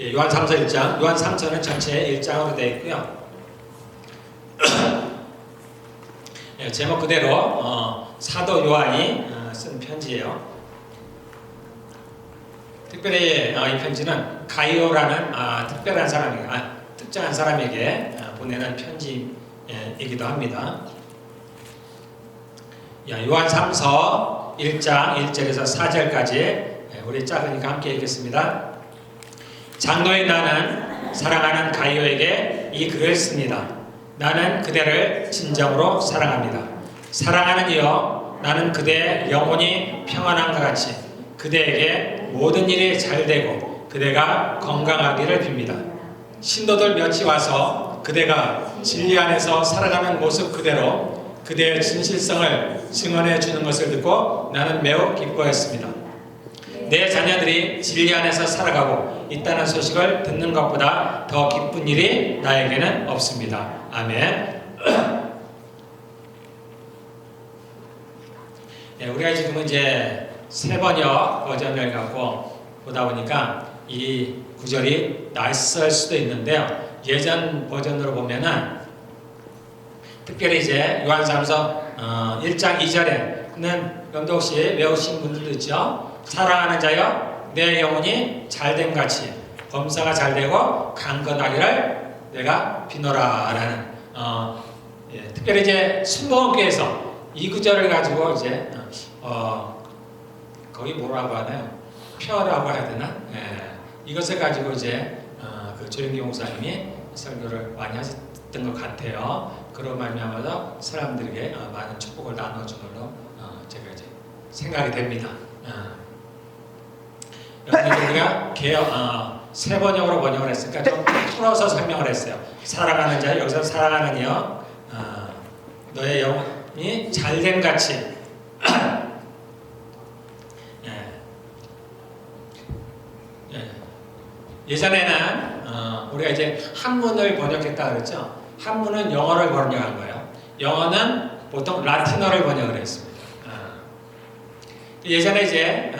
예, 요한 3서 1장, 요한 3서는 전체 1장으로 되어 있고요. 예, 제목 그대로 사도 요한이 쓴 편지예요. 특별히 이 편지는 가이오라는 특정한 사람에게 보내는 편지이기도 합니다. 요한 3서 1장 1절에서 4절까지 우리 작으니까 함께 읽겠습니다. 장로인 나는 사랑하는 가이오에게 이 글을 씁니다. 나는 그대를 진정으로 사랑합니다. 사랑하는 이여, 나는 그대의 영혼이 평안함과 같이 그대에게 모든 일이 잘 되고 그대가 건강하기를 빕니다. 신도들 몇이 와서 그대가 진리 안에서 살아가는 모습 그대로 그대의 진실성을 증언해 주는 것을 듣고 나는 매우 기뻐했습니다. 내 자녀들이 진리 안에서 살아가고 있다는 소식을 듣는 것보다 더 기쁜 일이 나에게는 없습니다. 아멘. 네, 우리가 지금은 이제 새 번역 버전을 갖고 보다 보니까 이 구절이 낯설 수도 있는데요. 예전 버전으로 보면은 특별히 이제 요한삼서 1장 2절에는 영도 혹시 외우신 분들도 있죠. 사랑하는 자여, 내 영혼이 잘됨 같이 범사가 잘되고 강건하기를 내가 비노라 라는 특별히 이제 순복음교회에서 이 구절을 가지고 이제 거기 뭐라고 하나요? 표라고 해야 되나? 이것을 가지고 이제 그 조영기 목사님이 설교를 많이 하셨던 것 같아요. 그런 말미암아서 사람들에게 많은 축복을 나눠준 걸로 제가 이제 생각이 됩니다. 여러분들 우리가 새 번역으로 번역을 했으니까 좀 풀어서 설명을 했어요. 사랑하는 자, 여기서 사랑하는 이여, 너의 영혼이 잘됨 같이 예전에는 우리가 이제 한문을 번역했다 그랬죠. 한문은 영어를 번역한 거예요. 영어는 보통 라틴어를 번역을 했습니다. 예전에 이제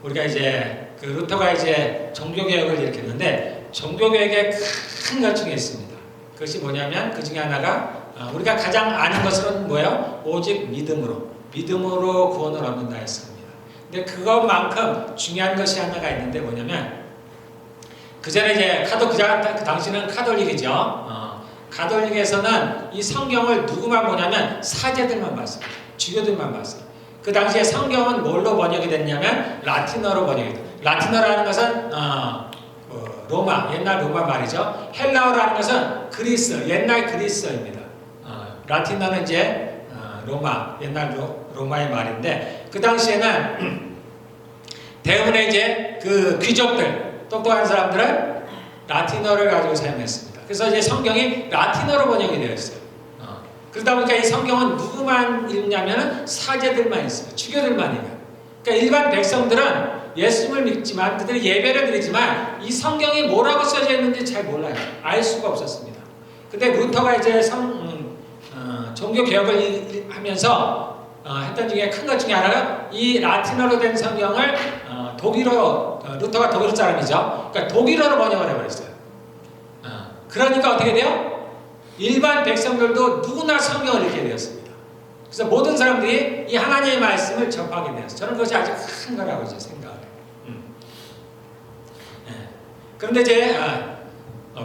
우리가 이제 그 루터가 이제 종교개혁을 일으켰는데 종교개혁의 큰 것 중에 있습니다. 그것이 뭐냐면 그 중에 하나가 우리가 가장 아는 것은 뭐예요? 오직 믿음으로 구원을 얻는다 했습니다. 근데 그것만큼 중요한 것이 하나가 있는데 뭐냐면 그 전에 이제 그 당시는 카톨릭이죠. 가톨릭에서는 이 성경을 누구만 보냐면 사제들만 봤어요. 주교들만 봤어요. 그 당시에 성경은 뭘로 번역이 됐냐면 라틴어로 번역이 됐어요. 라틴어라는 것은 로마, 옛날 로마 말이죠. 헬라어라는 것은 그리스, 옛날 그리스어입니다. 라틴어는 이제 로마, 옛날 로마의 말인데 그 당시에는 대부분의 이제 그 귀족들, 똑똑한 사람들은 라틴어를 가지고 사용했습니다. 그래서 이제 성경이 라틴어로 번역이 되어 있어요. 그러다 보니까 이 성경은 누구만 읽냐면 사제들만 있어요. 주교들만 읽어요. 그러니까 일반 백성들은 예수님을 믿지만 그들이 예배를 드리지만 이 성경이 뭐라고 써져 있는지 잘 몰라요. 알 수가 없었습니다. 근데 루터가 이제 종교 개혁을 하면서 했던 중에 큰 것 중에 하나가 이 라틴어로 된 성경을 루터가 독일 사람이죠. 그러니까 독일어로 번역을 해버렸어요. 그러니까 어떻게 돼요? 일반 백성들도 누구나 성경을 읽게 되었습니다. 그래서 모든 사람들이 이 하나님의 말씀을 접하게 되었어요. 저는 그것이 아주 큰 거라고 이제 생각해요. 그런데 이제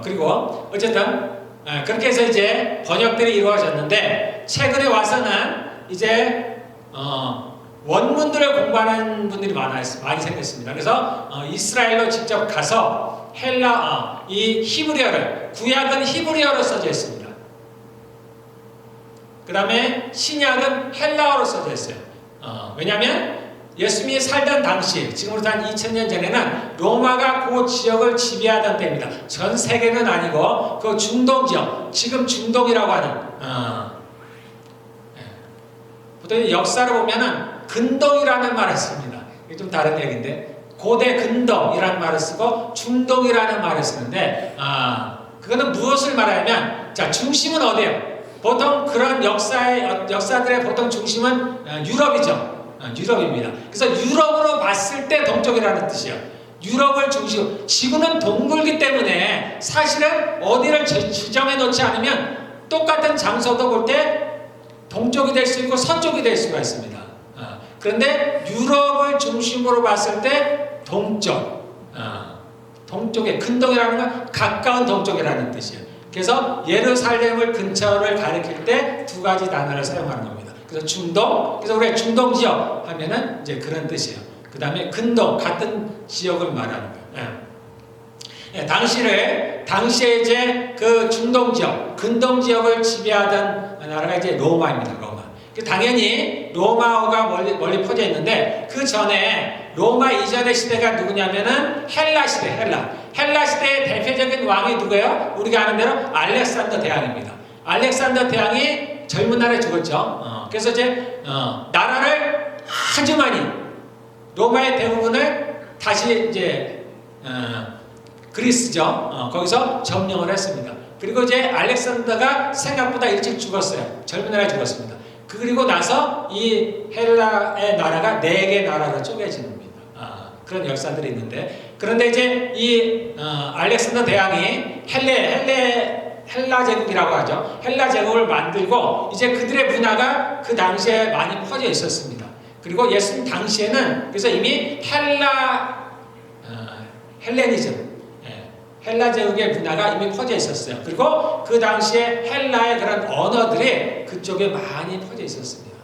그리고 어쨌든 그렇게 해서 이제 번역들이 이루어졌는데 최근에 와서는 이제 원문들을 공부하는 분들이 많이 생겼습니다. 그래서 이스라엘로 직접 가서 이 히브리어를 구약은 히브리어로 써져 있습니다. 그 다음에 신약은 헬라어로 써져 있어요. 왜냐하면 예수님이 살던 당시, 지금으로부터 한 2000년 전에는 로마가 그 지역을 지배하던 때입니다. 전 세계는 아니고 그 중동 지역, 지금 중동이라고 하는 보통 역사를 보면은 근동이라는 말을 씁니다. 이게 좀 다른 얘기인데 고대 근동이라는 말을 쓰고 중동이라는 말을 쓰는데 그거는 무엇을 말하냐면 자 중심은 어디예요? 보통 그런 역사들의 보통 중심은 유럽이죠. 유럽입니다. 그래서 유럽으로 봤을 때 동쪽이라는 뜻이에요. 유럽을 중심으로, 지구는 동굴기 때문에 사실은 어디를 지정해 놓지 않으면 똑같은 장소도 볼 때 동쪽이 될 수 있고 서쪽이 될 수가 있습니다. 그런데 유럽을 중심으로 봤을 때 동쪽의 근동이라는 건 가까운 동쪽이라는 뜻이에요. 그래서 예루살렘을 근처를 가리킬 때 두 가지 단어를 사용하는 겁니다. 그래서 중동, 그래서 우리가 중동 지역 하면은 이제 그런 뜻이에요. 그 다음에 근동, 같은 지역을 말하는 거예요. 당시에 이제 그 중동 지역, 근동 지역을 지배하던 나라가 이제 로마입니다. 로마. 당연히 로마어가 멀리 퍼져 있는데, 그 전에 로마 이전의 시대가 누구냐면은 헬라 시대, 헬라 시대의 대표적인 왕이 누구예요? 우리가 아는 대로 알렉산더 대왕입니다. 알렉산더 대왕이 젊은 날에 죽었죠. 그래서 이제 나라를 아주 많이, 로마의 대부분을 다시 이제 그리스죠. 거기서 점령을 했습니다. 그리고 이제 알렉산더가 생각보다 일찍 죽었어요. 젊은 날에 죽었습니다. 그리고 나서 이 헬라의 나라가 4개 나라로 쪼개지는 겁니다. 그런 역사들이 있는데, 그런데 이제 이 알렉산더 대왕이 헬라 제국이라고 하죠. 헬라 제국을 만들고, 이제 그들의 문화가 그 당시에 많이 퍼져 있었습니다. 그리고 예수님 당시에는 그래서 이미 헬레니즘, 헬라 제국의 문화가 이미 퍼져 있었어요. 그리고 그 당시에 헬라의 그런 언어들이 그쪽에 많이 퍼져 있었습니다.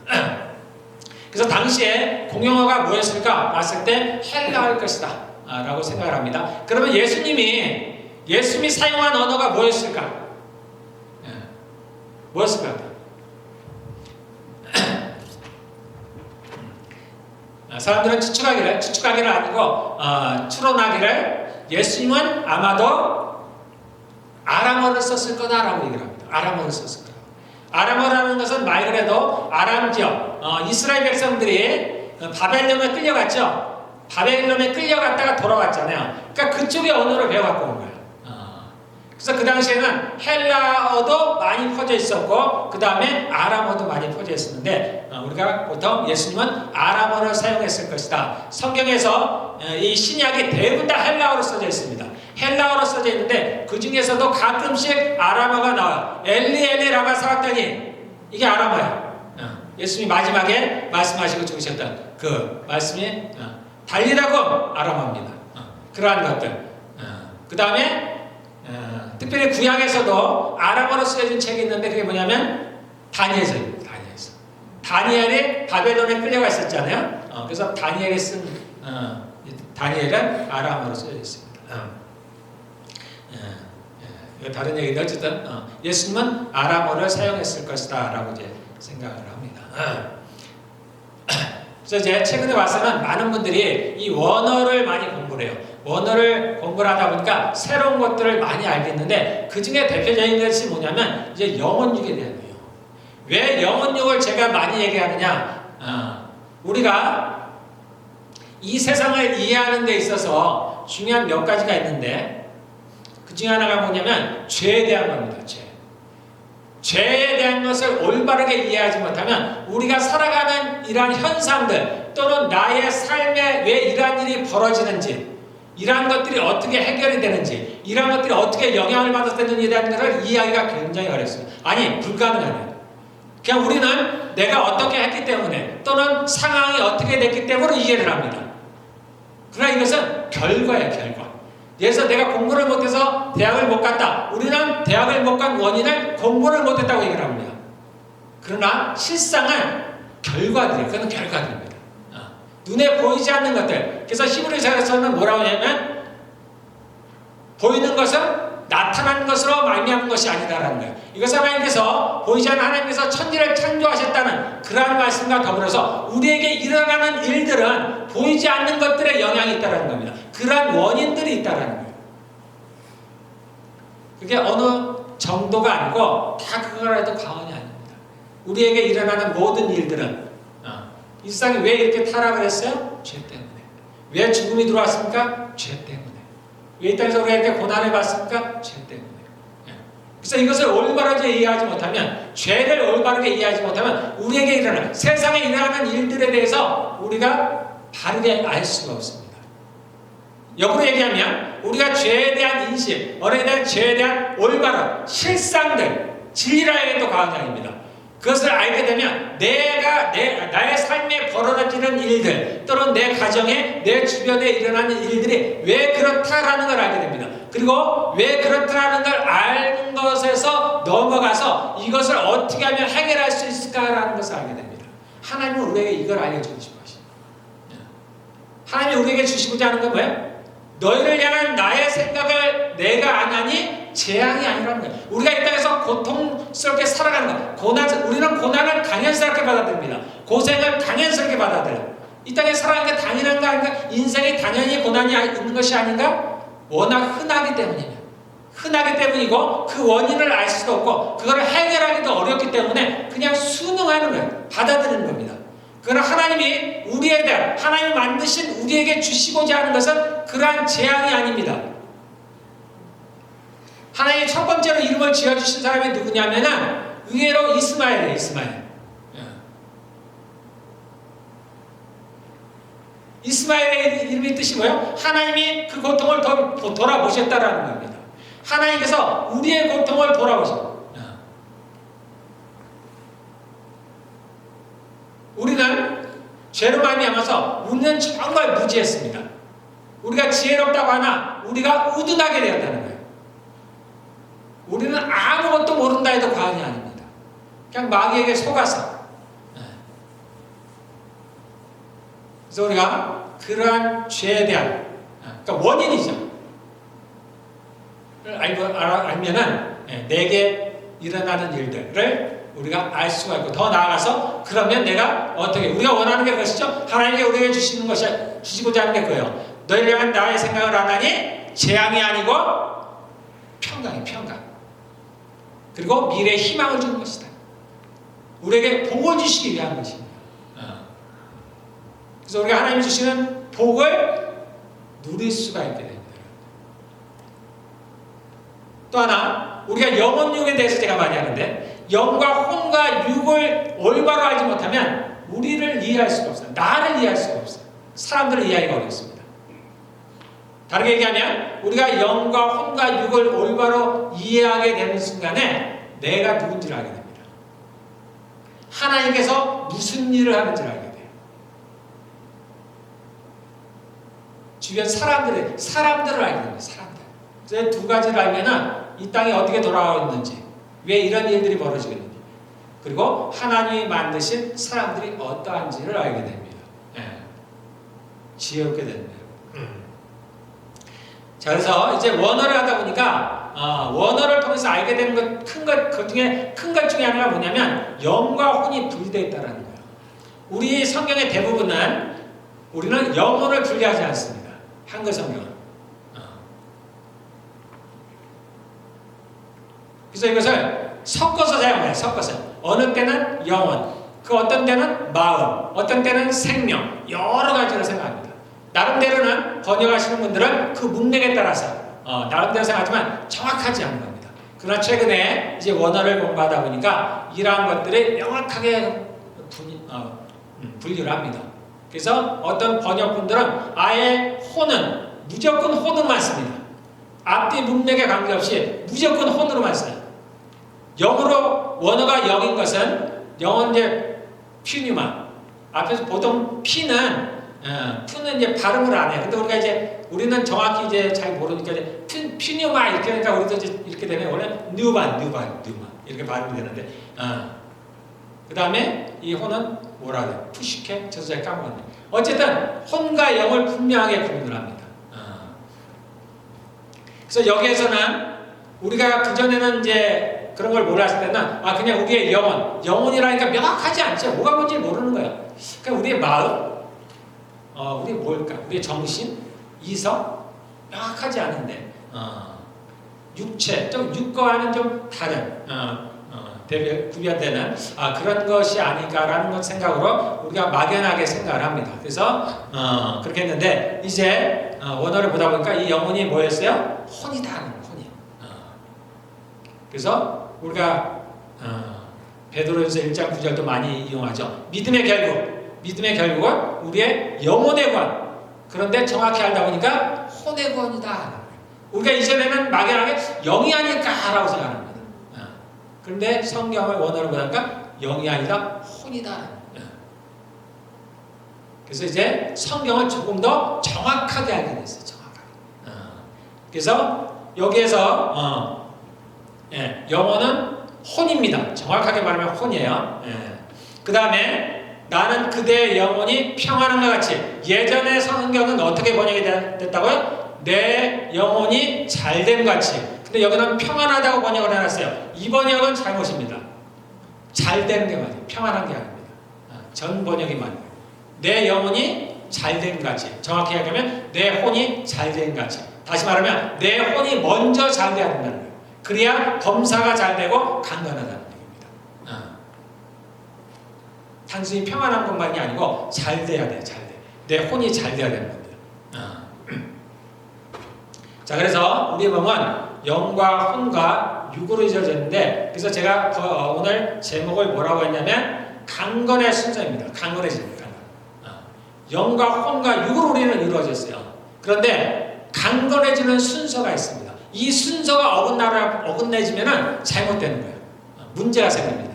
그래서 당시에 공용어가 뭐였을까 봤을 때 헬라일 것이다 라고 생각을 합니다. 그러면 예수님이 사용한 언어가 뭐였을까? 뭐였을까? 사람들은 추측하기를 아니고 추론하기를, 예수님은 아마도 아람어를 썼을 거다라고 얘기를 합니다. 아람어를 썼을 거다. 아람어라는 것은 말 그대로 아람 지역, 이스라엘 백성들이 바벨론에 끌려갔죠. 바벨론에 끌려갔다가 돌아왔잖아요. 그러니까 그쪽의 언어를 배워갖고 온 거예요. 그래서 그 당시에는 헬라어도 많이 퍼져 있었고, 그 다음에 아람어도 많이 퍼져 있었는데, 우리가 보통 예수님은 아람어를 사용했을 것이다. 성경에서 이 신약이 대부분 다 헬라어로 써져 있습니다. 헬라어로 써져 있는데 그 중에서도 가끔씩 아람어가 나와요. 엘리 라마 사왔더니 이게 아람어예요. 예수님이 마지막에 말씀하시고 죽으셨던 그 말씀이 달리라고 아람어입니다. 그러한 것들. 그 다음에 특별히 구약에서도 아람어로 쓰여진 책이 있는데, 그게 뭐냐면 다니엘서입니다. 다니엘이 바벨론에 끌려가 있었잖아요. 그래서 다니엘이 쓴 다니엘은 아람어로 쓰여져 있습니다. 이거 다른 얘기인데 어쨌든 예수님은 아람어를 사용했을 것이다 라고 이제 생각을 합니다. 그래서 이제 최근에 와서는 많은 분들이 이 원어를 많이 공부를 해요. 원어를 공부를 하다 보니까 새로운 것들을 많이 알겠는데, 그 중에 대표적인 것이 뭐냐면 이제 영혼육에 대한 거예요. 왜 영혼육을 제가 많이 얘기하느냐? 우리가 이 세상을 이해하는 데 있어서 중요한 몇 가지가 있는데, 그 중에 하나가 뭐냐면 죄에 대한 겁니다. 죄에 대한 것을 올바르게 이해하지 못하면 우리가 살아가는 이러한 현상들, 또는 나의 삶에 왜 이러한 일이 벌어지는지, 이러한 것들이 어떻게 해결이 되는지, 이러한 것들이 어떻게 영향을 받았는지에 대한 것을 이해하기가 굉장히 어렵습니다. 아니, 불가능해요. 그냥 우리는 내가 어떻게 했기 때문에, 또는 상황이 어떻게 됐기 때문에 이해를 합니다. 그러나 이것은 결과예요, 결과. 그래서 내가 공부를 못해서 대학을 못 갔다. 우리는 대학을 못 간 원인을 공부를 못했다고 얘기를 합니다. 그러나 실상은 결과들이에요. 그건 결과들입니다. 눈에 보이지 않는 것들. 그래서 히브리서에서는 뭐라고 하냐면, 보이는 것은 나타난 것으로 말미암은 것이 아니다라는 거예요. 이것은 하나님께서, 보이지 않는 하나님께서 천지를 창조하셨다는 그러한 말씀과 더불어서 우리에게 일어나는 일들은 보이지 않는 것들에 영향이 있다는 겁니다. 그러한 원인들이 있다는 거예요. 그게 어느 정도가 아니고 다 그거라도 과언이 아닙니다. 우리에게 일어나는 모든 일들은 이 세상이 왜 이렇게 타락을 했어요? 죄 때문에. 왜 죽음이 들어왔습니까? 죄 때문에. 왜 이 땅에서 우리가 이렇게 고난을 받습니까? 죄 때문에. 그래서 이것을 올바르게 이해하지 못하면, 죄를 올바르게 이해하지 못하면 우리에게 일어나는, 세상에 일어나는 일들에 대해서 우리가 바르게 알 수가 없습니다. 역으로 얘기하면 우리가 죄에 대한 인식, 언어에 대한 죄에 대한 올바른 실상들, 진리라에도 과언장입니다. 그것을 알게 되면 나의 삶에 벌어지는 일들 또는 내 가정에 내 주변에 일어나는 일들이 왜 그렇다라는 걸 알게 됩니다. 그리고 왜 그렇다라는 걸 아는 것에서 넘어가서 이것을 어떻게 하면 해결할 수 있을까라는 것을 알게 됩니다. 하나님은 우리에게 이걸 알려주고 싶으십니다. 하나님이 우리에게 주시고자 하는 건 뭐예요? 너희를 향한 나의 생각을 내가 안 하니 재앙이 아니라는 거예요. 우리가 이 땅에서 고통스럽게 살아가는 거, 우리는 고난을 당연스럽게 받아들입니다. 고생을 당연스럽게 받아들여요. 이 땅에 살아가는 게 당연한가 아닌가? 인생이 당연히 고난이 있는 것이 아닌가? 워낙 흔하기 때문이에요. 흔하기 때문이고 그 원인을 알 수도 없고 그걸 해결하기도 어렵기 때문에 그냥 순응하는 거예요. 받아들이는 겁니다. 그러나 하나님이 우리에 대한 하나님이 만드신 우리에게 주시고자 하는 것은 그러한 재앙이 아닙니다. 하나님이 첫 번째로 이름을 지어주신 사람이 누구냐면은 의외로 이스마엘이에요. 이스마엘의 이름의 뜻이 뭐예요? 하나님이 그 고통을 돌아보셨다라는 겁니다. 하나님께서 우리의 고통을 돌아보셨다. 우리는 죄로 말미암아서 우리는 정말 무지했습니다. 우리가 지혜롭다고 하나 우리가 우둔하게 되었다는 거예요. 우리는 아무것도 모른다 해도 과언이 아닙니다. 그냥 마귀에게 속아서. 그래서 우리가 그러한 죄에 대한 그러니까 원인이죠. 알면은 내게 일어나는 일들을 우리가 알 수가 있고 더 나아가서 그러면 내가 어떻게 우리가 원하는 게 그것이죠. 하나님께 우리에게 주시는 것이 주시고자 하는 게 그거예요. 너희를 향한 나의 생각을 안 하니 재앙이 아니고 평강이 평강. 그리고 미래의 희망을 주는 것이다. 우리에게 복을 주시기 위한 것입니다. 그래서 우리가 하나님이 주시는 복을 누릴 수가 있게 됩니다. 또 하나 우리가 영혼육에 대해서 제가 많이 하는데 영과 혼과 육을 올바로 알지 못하면 우리를 이해할 수가 없어요. 나를 이해할 수가 없어요. 사람들을 이해하기가 어렵습니다. 다르게 얘기하면 우리가 영과 혼과 육을 올바로 이해하게 되는 순간에 내가 누군지를 알게 됩니다. 하나님께서 무슨 일을 하는지를 알게 돼요. 주변 사람들을 알게 됩니다. 사람들. 그래서 두 가지를 알면은 이 땅이 어떻게 돌아가고 있는지, 왜 이런 일들이 벌어지고 있는지, 그리고 하나님이 만드신 사람들이 어떠한지를 알게 됩니다. 지혜롭게 됩니다. 자, 그래서 이제 원어를 하다 보니까 원어를 통해서 알게 되는 그 중에 큰 것 중에 하나가 뭐냐면 영과 혼이 분리되어 있다는 거예요. 우리 성경의 대부분은 우리는 영혼을 분리하지 않습니다. 한글 성경은. 그래서 이것을 섞어서 사용해요. 섞어서. 어느 때는 영혼, 그 어떤 때는 마음, 어떤 때는 생명, 여러 가지로 생각합니다. 나름대로는 번역하시는 분들은 그 문맥에 따라서 나름대로 생각하지만 정확하지 않은 겁니다. 그러나 최근에 이제 원어를 공부하다 보니까 이러한 것들이 명확하게 분류를 합니다. 그래서 어떤 번역분들은 아예 혼은 무조건 혼으로만 씁니다. 앞뒤 문맥에 관계없이 무조건 혼으로만 써요. 영어로 원어가 영인 것은 영어는 이제 퓨뉴마 앞에서 보통 피는 푸는 이제 발음을 안 해요. 근데 우리는 정확히 이제 잘 모르니까 이제 퓨뉴마 이렇게 하니까 우리도 이제 이렇게 되면 원래 뉴마 이렇게 발음이 되는데 그 다음에 이 혼은 뭐라 그래요? 푸시케? 저도 잘 까먹었네. 어쨌든 혼과 영을 분명하게 구분을 합니다. 그래서 여기에서는 우리가 그전에는 이제 그런 걸 몰랐을 때는 그냥 우리의 영혼이라니까 명확하지 않죠. 뭐가 뭔지 모르는 거예요. 그러니까 우리의 마음, 우리 뭘까? 우리의 정신, 이성 명확하지 않은데 육체, 좀 육과와는 좀 다른 구별되는 그런 것이 아닐까라는 것 생각으로 우리가 막연하게 생각을 합니다. 그래서 그렇게 했는데 이제 원어를 보다 보니까 이 영혼이 뭐였어요? 혼이다 하는 거예요. 혼이. 그래서 우리가 베드로전서 1장 9절도 많이 이용하죠. 믿음의 결국은 우리의 영혼의 관. 그런데 정확히 알다 보니까 혼의 구원이다. 우리가 이전에는 막연하게 영이 아닐까라고 생각합니다. 그런데 성경을 원어로 보니까 영이 아니다 혼이다. 그래서 이제 성경을 조금 더 정확하게 알게 됐어요. 정확하게. 그래서 여기에서 영어는 혼입니다. 정확하게 말하면 혼이에요. 그 다음에 나는 그대의 영혼이 평안함과 같이, 예전의 성경은 어떻게 번역이 됐다고요? 내 영혼이 잘됨 같이. 근데 여기는 평안하다고 번역을 해놨어요. 이 번역은 잘못입니다. 잘되는 게 맞아요. 평안한 게 아닙니다. 전 번역이 맞아요. 내 영혼이 잘됨 같이. 정확히 얘기하면 내 혼이 잘됨 같이. 다시 말하면 내 혼이 먼저 잘 돼야 된다는 거예요. 그래야 검사가 잘 되고 강건하다는 얘기입니다. 단순히 평안한 것만이 아니고 잘 돼야 돼요. 잘 돼. 내 혼이 잘 돼야 되는 겁니다. 자, 그래서 우리의 몸은 영과 혼과 육으로 이루어졌는데, 그래서 제가 오늘 제목을 뭐라고 했냐면 강건의 순서입니다. 강건해집니다. 영과 혼과 육으로 우리는 이루어졌어요. 그런데 강건해지는 순서가 있습니다. 이 순서가 어긋내지면 잘못되는 거예요. 문제가 생깁니다.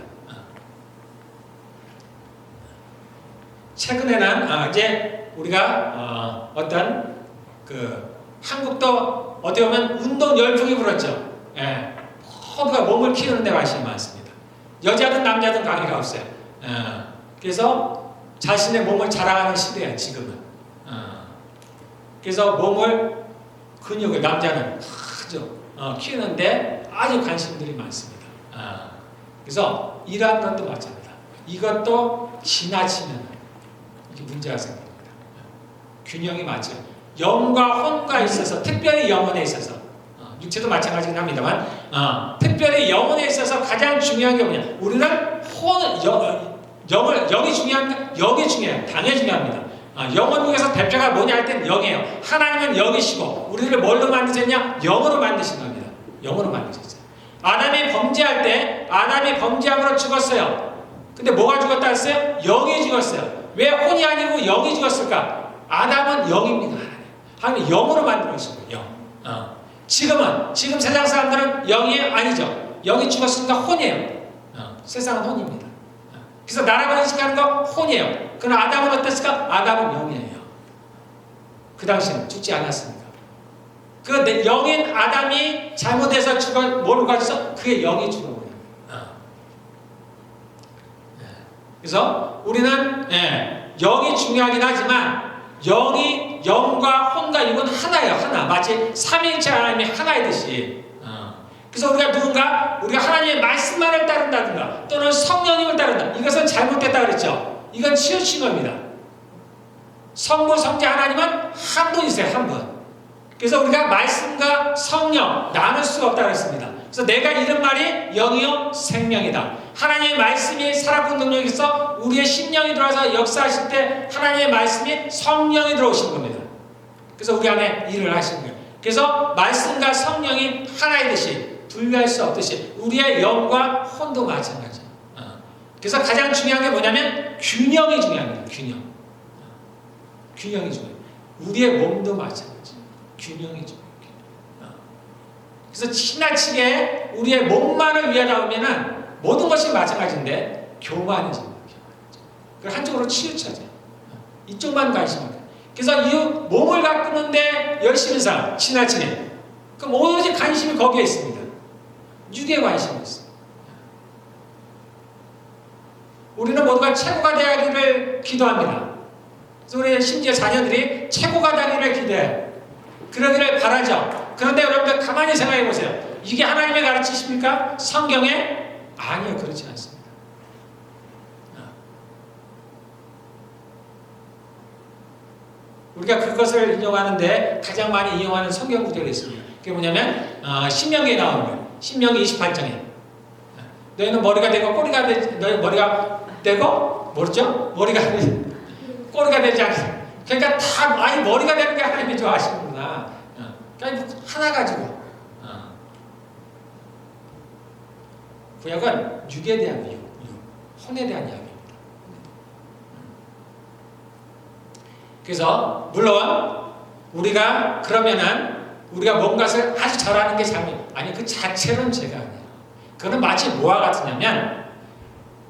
최근에는 이제 우리가 어떤 한국도 어떻게 보면 운동 열풍이 불었죠. 모두가 몸을 키우는 데 관심이 많습니다. 여자든 남자든 관계가 없어요. 그래서 자신의 몸을 자랑하는 시대야 지금은. 그래서 근육을 남자는 아주 키우는데 아주 관심들이 많습니다. 그래서 이러한 것도 마찬가지다. 이것도 지나치면 이게 문제가 생깁니다. 균형이 맞죠. 영과 혼과 있어서, 특별히 영혼에 있어서, 육체도 마찬가지긴 합니다만, 특별히 영혼에 있어서 가장 중요한 게 뭐냐? 우리는 영이 중요합니까? 영이 중요해요. 당연히 중요합니다. 영혼 중에서 대표가 뭐냐 할 땐 영이에요. 하나님은 영이시고 우리를 뭘로 만드셨냐? 영으로 만드신 겁니다. 영으로 만드셨어요. 아담이 범죄할 때 아담이 범죄함으로 죽었어요. 근데 뭐가 죽었다 했어요? 영이 죽었어요. 왜 혼이 아니고 영이 죽었을까? 아담은 영입니다. 하나님 영으로 만들어주신 거예요. 지금 세상 사람들은 영이 아니죠. 영이 죽었으니까 혼이에요. 세상은 혼입니다. 그래서 나라고 인식하는 거 혼이에요. 그러나 아담은 어땠을까? 아담은 영이에요. 그 당시는 죽지 않았습니다. 그 영인 아담이 잘못해서 뭘 가져서 그의 영이 죽어버려요. 그래서 우리는 영이 중요하긴 하지만 영과 혼과 육은 하나예요. 하나. 마치 삼위일체 하나님이 하나이듯이. 그래서 우리가 하나님의 말씀만을 따른다든가 또는 성령님을 따른다. 이것은 잘못됐다 그랬죠. 이건 치우친 겁니다. 성부, 성자 하나님은 한 분이세요. 한 분. 그래서 우리가 말씀과 성령 나눌 수가 없다고 했습니다. 그래서 내가 이런 말이 영이요 생명이다. 하나님의 말씀이 살아본 능력이 있어 우리의 심령이 들어와서 역사하실 때 하나님의 말씀이 성령이 들어오신 겁니다. 그래서 우리 안에 일을 하시는 거예요. 그래서 말씀과 성령이 하나이듯이 분리할 수 없듯이 우리의 영과 혼도 마찬가지예요. 그래서 가장 중요한 게 뭐냐면 균형이 중요합니다. 균형이 중요해요. 우리의 몸도 마찬가지예요. 균형이 중요해요. 그래서 지나치게 우리의 몸만을 위하다보면은 모든 것이 마찬가지인데 교만해집니다. 그걸 한쪽으로 치우쳐져요. 이쪽만 관심을 가요. 그래서 이 몸을 가꾸는데 열심히 살아 지나치게. 그럼 오로지 관심이 거기에 있습니다. 육에 관심이 있어요. 우리는 모두가 최고가 되기를 기도합니다. 그래서 우리 심지어 자녀들이 최고가 되기를 기대해요. 그러기를 바라죠. 그런데 여러분들 가만히 생각해 보세요. 이게 하나님의 가르치십니까? 성경에? 아니요, 그렇지 않습니다. 우리가 그것을 인용하는데 가장 많이 인용하는 성경 구절이 있습니다. 그게 뭐냐면 신명기에 나오는 거예요. 신명기 28장에 너희는 머리가 되고 꼬리가 되지, 너희 머리가 되고 뭐죠? 머리가 꼬리가 되지 않게. 그러니까 다 머리가 되는 게 하나님이 좋아하시는구나. 그러니까 하나 가지고. 구약은 육에 대한 이유, 혼에 대한 이야기입니다. 그래서 물론 우리가 그러면은 우리가 뭔가를 아주 잘하는 게 잘못, 아니 그 자체로는 죄가 아니에요. 그거는 마치 뭐와 같으냐면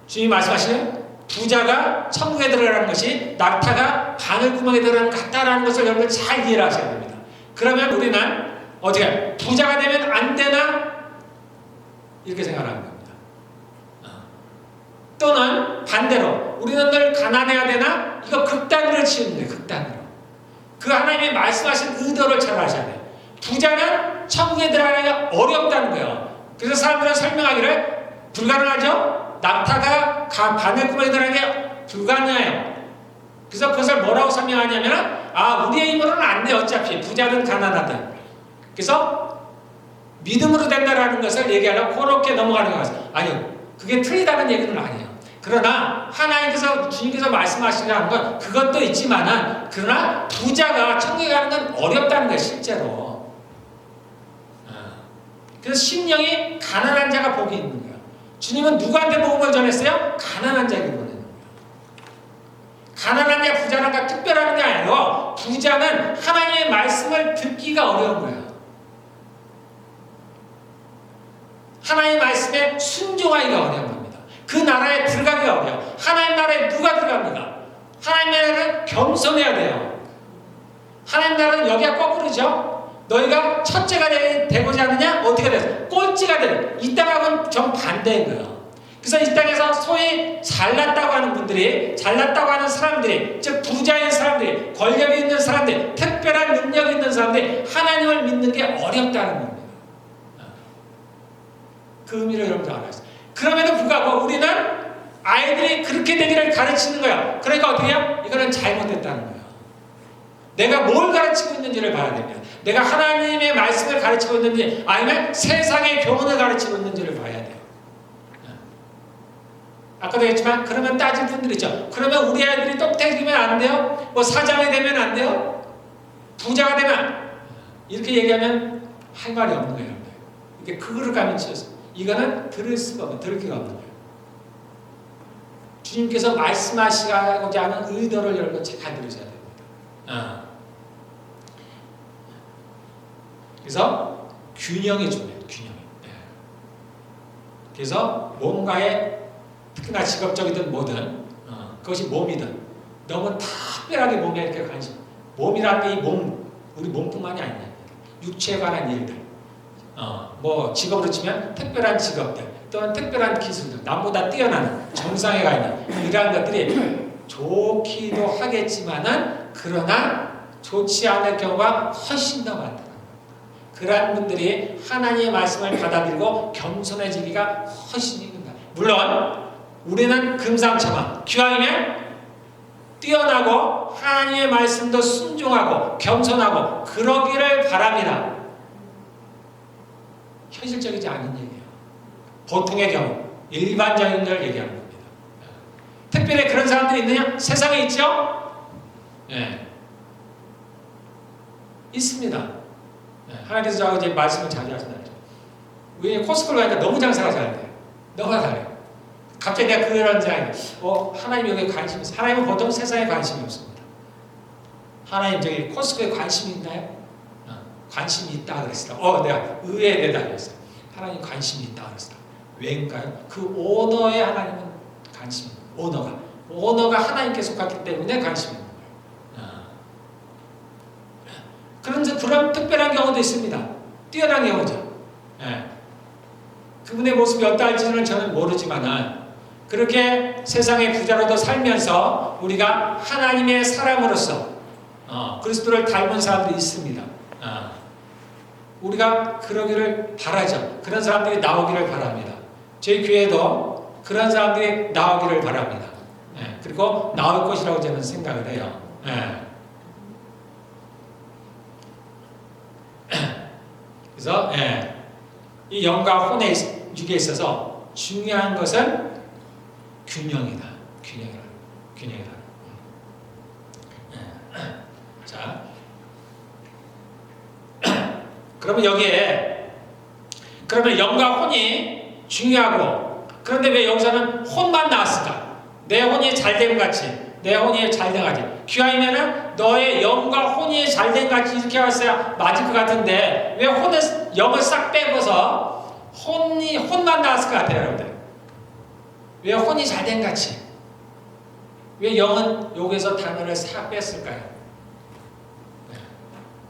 주님이 말씀하시는 부자가 천국에 들어가는 것이 낙타가 바늘구멍에 들어가는 것 같다라는 것을 여러분 잘 이해를 하셔야 됩니다. 그러면 우리는 어떻게 부자가 되면 안 되나 이렇게 생각하는 겁니다. 또는 반대로 우리는 늘 가난해야 되나 이거 극단으로 치우는 거예요. 극단으로. 그 하나님이 말씀하신 의도를 잘 아셔야 돼요. 부자는 천국에 들어가기가 어렵다는 거예요. 그래서 사람들은 설명하기를 불가능하죠? 낙타가 바늘구멍에 들어가기 불가능해요. 그래서 그것을 뭐라고 설명하냐면 우리의 힘으로는 안 돼. 어차피 부자는 가난하다. 그래서 믿음으로 된다라는 것을 얘기하려고 그렇게 넘어가는 거예요. 아니요. 그게 틀리다는 얘기는 아니에요. 그러나 하나님께서 주님께서 말씀하시는 건 그것도 있지만은 그러나 부자가 천국에 가는 건 어렵다는 거예요. 실제로. 그래서 심령이 가난한 자가 복이 있는 거예요. 주님은 누구한테 복음을 전했어요? 가난한 자에게 보내는 거예요. 가난한 자 부자란가 특별한 게 아니고 부자는 하나님의 말씀을 듣기가 어려운 거예요. 하나님의 말씀에 순종하기가 어려운 겁니다. 그 나라에 들어가기가 어려워요. 하나님 나라에 누가 들어갑니까? 하나님 나라는 겸손해야 돼요. 하나님 나라는 여기가 거꾸로죠. 너희가 첫째가 되고자 하느냐? 어떻게 돼서? 꼴찌가 되는. 이 땅하고는 정반대인 거예요. 그래서 이 땅에서 소위 잘났다고 하는 분들이, 잘났다고 하는 사람들이, 즉 부자인 사람들이, 권력이 있는 사람들이, 특별한 능력이 있는 사람들이 하나님을 믿는 게 어렵다는 겁니다. 그 의미를 여러분들 알아야 돼요. 그럼에도 불구하고 우리는 아이들이 그렇게 되기를 가르치는 거야. 그러니까 어떻게 해요? 이거는 잘못됐다는 거예요. 내가 뭘 가르치고 있는지를 봐야 됩니다. 내가 하나님의 말씀을 가르치고 있는지 아니면 세상의 교훈을 가르치고 있는지를 봐야 돼요. 아까도 했지만 그러면 따질 분들 있죠. 그러면 우리 아이들이 똑딱이면 안 돼요? 뭐 사장이 되면 안 돼요? 부자가 되면 이렇게 얘기하면 할 말이 없는 거예요. 이게 그거를 가면 치워서 이거는 들을 수가 없는, 들을 기가 없는 거예요. 주님께서 말씀하시고자 하는 의도를 여러분 잘 들으셔야 됩니다. 그래서 균형이 중요해요. 균형이. 그래서 몸과의 특히나 직업적이든 뭐든 그것이 몸이든 너무 특별하게 몸에 이렇게 관심. 몸이라는 게 이 몸, 우리 몸뿐만이 아니에요. 육체에 관한 일들. 뭐 직업으로 치면 특별한 직업들 또는 특별한 기술들, 남보다 뛰어나는 정상에 가 있는 이러한 것들이 좋기도 하겠지만은 그러나 좋지 않을 경우가 훨씬 더 많다. 그러한 분들이 하나님의 말씀을 받아들이고 겸손해지기가 훨씬 힘듭니다. 물론 우리는 금상첨화, 기왕이면 뛰어나고 하나님의 말씀도 순종하고 겸손하고 그러기를 바랍니다. 현실적이지 않은 얘기예요. 보통의 경우, 일반적인 걸 얘기하는 겁니다. 특별히 그런 사람들이 있느냐? 세상에 있죠? 네. 있습니다. 하나님께서 저하고 이제 말씀을 자주 하신다죠. 우리 코스코를 가니까 너무 장사가 잘 돼요. 너무 잘해요. 갑자기 내가 그런 생각이 하나님 여기에 관심이 있어요. 하나님은 보통 세상에 관심이 없습니다. 하나님 저기 코스코에 관심이 있나요? 관심이 있다 그랬어. 내가 의외에 내다녔어요. 하나님 관심이 있다 그랬어. 왜인가요? 그 오너에 하나님은 관심이 있는 오너가 하나님께 속했기 때문에 관심이 있는 거예요. 그런 특별한 경우도 있습니다. 뛰어난 경우죠. 그분의 모습이 어떠할지는 저는 모르지만은 그렇게 세상의 부자로도 살면서 우리가 하나님의 사람으로서 그리스도를 닮은 사람들이 있습니다. 우리가 그러기를 바라죠. 그런 사람들이 나오기를 바랍니다. 저희 교회도 그런 사람들이 나오기를 바랍니다. 그리고 나올 것이라고 저는 생각을 해요. 그래서 이 영과 혼의 육에 있어서 중요한 것은 균형이다. 균형이다. 자, 그러면 여기에 영과 혼이 중요하고 그런데 왜 여기서는 혼만 나왔을까? 내 혼이 잘 됨 같이 내 혼이 잘 돼가지 기왕이면은 너의 영과 혼이 잘된 같이 이렇게 왔어야 맞을 것 같은데 왜 영을 싹 빼고서 혼만 나왔을 것 같아요, 여러분들? 왜 혼이 잘된 같이? 왜 영은 여기서 단어를 싹 뺐을까요? 네.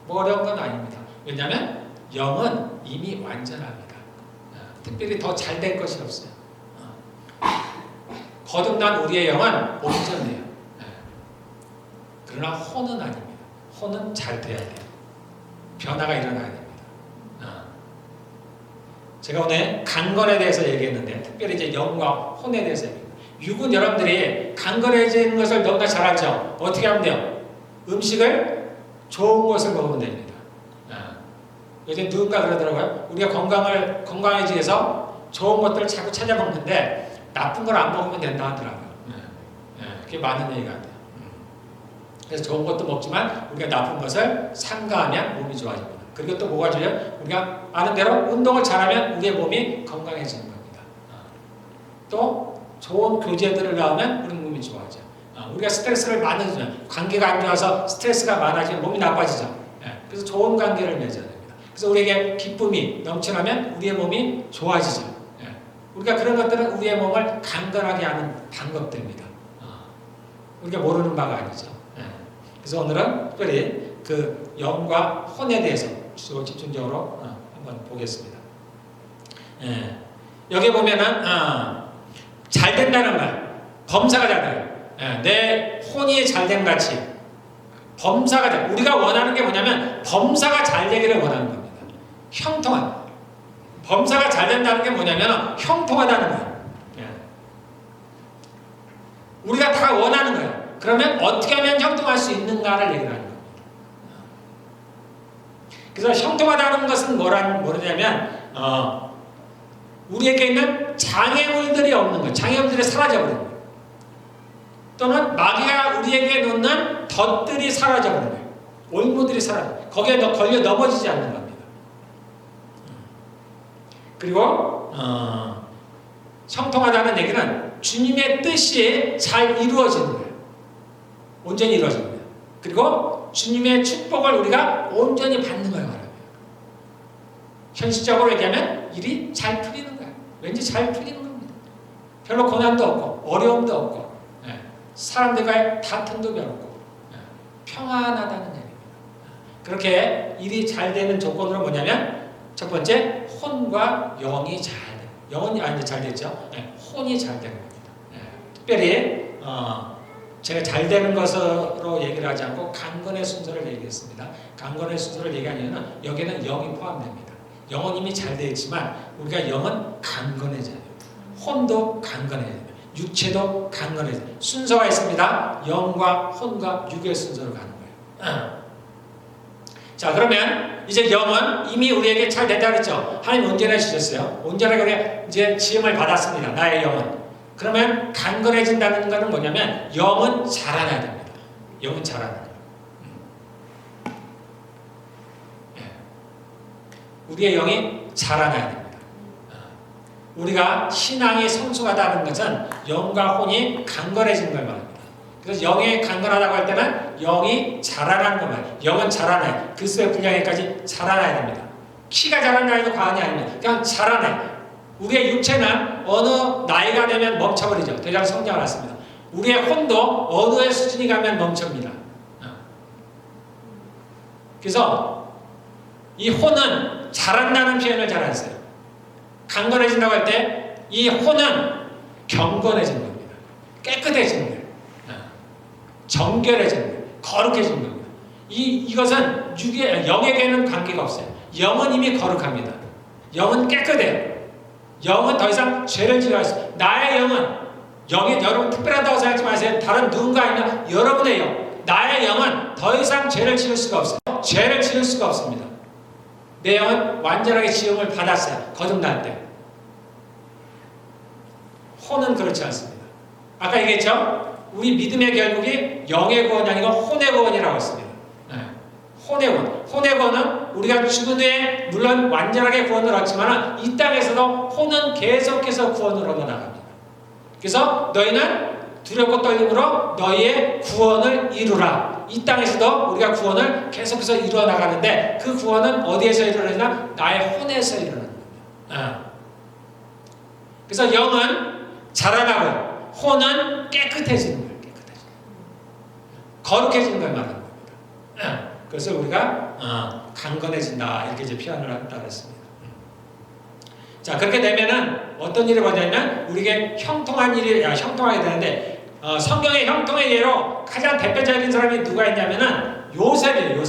뭐 어려운 건 아닙니다. 왜냐하면 영은 이미 완전합니다. 특별히 더 잘된 것이 없어요. 거듭난 우리의 영은 온전해요. 그러나 혼은 아닙니다. 혼은 잘 돼야 돼요. 변화가 일어나야 됩니다. 제가 오늘 강건에 대해서 얘기했는데 특별히 이제 영과 혼에 대해서 얘기합니다. 육은 여러분들이 강건해지는 것을 너무나 잘 알죠. 어떻게 하면 돼요? 음식을 좋은 것을 먹으면 됩니다. 요즘 누군가 그러더라고요. 우리가 건강해지기 위해서 좋은 것들을 자꾸 찾아 먹는데 나쁜 걸 안 먹으면 된다 하더라고요. 그게 맞는 얘기가 돼요. 그래서 좋은 것도 먹지만 우리가 나쁜 것을 삼가하면 몸이 좋아집니다. 그리고 또 뭐가 중요해요? 우리가 아는 대로 운동을 잘하면 우리의 몸이 건강해지는 겁니다. 또 좋은 교제들을 낳으면 우리 몸이 좋아져요. 우리가 스트레스를 많이 주면 관계가 안 좋아서 스트레스가 많아지면 몸이 나빠지죠. 그래서 좋은 관계를 맺어야 됩니다. 그래서 우리에게 기쁨이 넘쳐나면 우리의 몸이 좋아지죠. 우리가 그런 것들은 우리의 몸을 강건하게 하는 방법들입니다. 우리가 모르는 바가 아니죠. 그래서 오늘은 특별히 그 영과 혼에 대해서 집중적으로 한번 보겠습니다. 여기 보면은 잘 된다는 말, 범사가 잘 돼요. 내 혼이 잘된 같이 범사가 잘. 우리가 원하는 게 뭐냐면 범사가 잘 되기를 원하는 겁니다. 형통한. 범사가 잘 된다는 게 뭐냐면 형통하다는 거예요. 우리가 다 원하는 거예요. 그러면 어떻게 하면 형통할 수 있는가를 얘기를 하는 겁니다. 그래서 형통하다는 것은 뭐냐면 우리에게 있는 장애물들이 없는 거예요. 장애물들이 사라져버리는 거예요. 또는 마귀가 우리에게 놓는 덫들이 사라져버리는 거예요. 올무들이 사라져. 거기에 걸려 넘어지지 않는 겁니다. 그리고 형통하다는 얘기는 주님의 뜻이 잘 이루어지는 거예요. 온전히 이루어지는 거예요. 그리고 주님의 축복을 우리가 온전히 받는 거예요. 현실적으로 얘기하면 일이 잘 풀리는 거예요. 왠지 잘 풀리는 겁니다. 별로 고난도 없고 어려움도 없고 사람들과의 다툼도 별로 없고 평안하다는 얘기입니다. 그렇게 일이 잘 되는 조건으로 뭐냐면 첫 번째 혼과 영이 잘 돼요. 영은 아니 잘 됐죠. 혼이 잘 되는 겁니다. 특별히 제가 잘 되는 것으로 얘기를 하지 않고 강건의 순서를 얘기했습니다. 강건의 순서를 얘기한 이유는 여기에는 영이 포함됩니다. 영은 이미 잘 되어 있지만 우리가 영은 강건해져야 돼요. 혼도 강건해져야 돼요. 육체도 강건해져야 돼요. 순서가 있습니다. 영과 혼과 육의 순서로 가는 거예요. 자, 그러면 이제 영은 이미 우리에게 잘 됐다 그랬죠. 하나님 온전해 주셨어요. 온전하게 우리가 이제 지음을 받았습니다. 나의 영은. 그러면 강건해진다는 것은 뭐냐면 영은 자라나야 됩니다. 영은 자라나야 돼요. 우리의 영이 자라나야 됩니다. 우리가 신앙이 성숙하다는 것은 영과 혼이 강건해지는 걸 말합니다. 그래서 영이 강건하다고 할 때는 영이 자라나는 걸 말해요. 영은 자라나요. 그리스도의 분량에까지 자라나야 됩니다. 키가 자라나 해도 과언이 아닙니다. 그냥 자라나요. 우리의 육체는 어느 나이가 되면 멈춰버리죠. 더 이상 성장을 않습니다. 우리의 혼도 어느 수준이 가면 멈춥니다. 그래서 이 혼은 자란다는 표현을 잘 안 써요. 강건해진다고 할 때 이 혼은 경건해지는 겁니다. 깨끗해지는 거예요. 정결해지는 거예요. 거룩해지는 겁니다. 이것은 영에게는 관계가 없어요. 영은 이미 거룩합니다. 영은 깨끗해요. 영은 더 이상 죄를 지을 수 없어요. 나의 영이 여러분 특별하다고 생각하지 마세요. 다른 누군가 아니라 여러분의 영. 나의 영은 더 이상 죄를 지을 수가 없어요. 죄를 지을 수가 없습니다. 내 영은 완전하게 지음을 받았어요. 거듭날 때. 혼은 그렇지 않습니다. 아까 얘기했죠? 우리 믿음의 결국이 영의 구원이 아니고 혼의 구원이라고 했습니다. 혼의 구원. 혼의 구원은 우리가 죽은 후에 물론 완전하게 구원을 얻지만 이 땅에서도 혼은 계속해서 구원을 얻어나갑니다. 그래서 너희는 두렵고 떨림으로 너희의 구원을 이루라. 이 땅에서도 우리가 구원을 계속해서 이루어 나가는데 그 구원은 어디에서 일어나냐? 나의 혼에서 일어나는 겁니다. 그래서 영은 자라나고 혼은 깨끗해지는 거예요. 거룩해지는 걸 말하는 겁니다. 그래서 우리가 강건해진다 이렇게 이제 표현을 한다 그랬습니다. 자, 그렇게 되면은 어떤 일이 벌어지냐면 우리에게 형통하게 되는데 성경의 형통의 예로 가장 대표적인 사람이 누가 있냐면은 요셉이에요.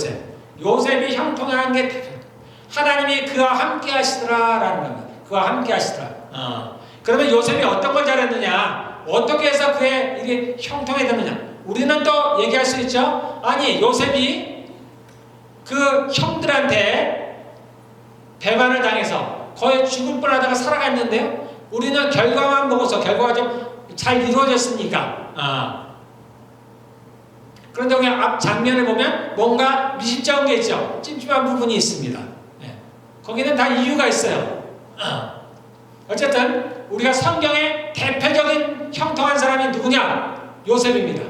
요셉이 형통한 게 대표. 하나님이 그와 함께 하시더라라는 겁니다. 그와 함께 하시더라. 그러면 요셉이 어떤 걸 잘했느냐? 어떻게 해서 그의 이게 형통해졌느냐? 우리는 또 얘기할 수 있죠. 아니, 요셉이 그 형들한테 배반을 당해서 거의 죽을 뻔하다가 살아갔는데요. 우리는 결과만 보고서 결과가 좀 잘 이루어졌으니까. 그런데 그냥 앞 장면을 보면 뭔가 미심쩍은 게 있죠. 찜찜한 부분이 있습니다. 거기는 다 이유가 있어요. 어쨌든 우리가 성경의 대표적인 형통한 사람이 누구냐? 요셉입니다.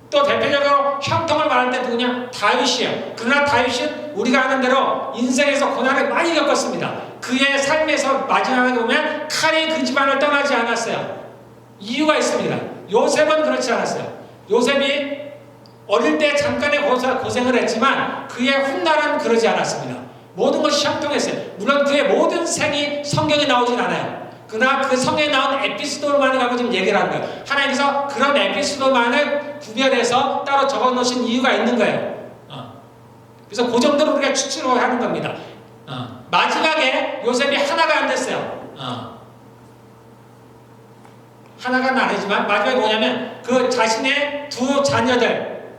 또 대표적으로 형통을 말할 때 누구냐? 다윗이에요. 그러나 다윗은 우리가 아는 대로 인생에서 고난을 많이 겪었습니다. 그의 삶에서 마지막에 보면 칼이 그 집안을 떠나지 않았어요. 이유가 있습니다. 요셉은 그렇지 않았어요. 요셉이 어릴 때 잠깐의 고생을 했지만 그의 훗날은 그러지 않았습니다. 모든 것이 형통했어요. 물론 그의 모든 생이 성경에 나오진 않아요. 그러나 그 성경에 나온 에피소드만을 갖고 지금 얘기를 하는 거예요. 하나님께서 그런 에피소드만을 구별해서 따로 적어 놓으신 이유가 있는 거예요. 그래서 그 정도로 우리가 추측을 하는 겁니다. 마지막에 요셉이 하나가 안 됐어요. 하나가 아니지만 마지막에 뭐냐면 그 자신의 두 자녀들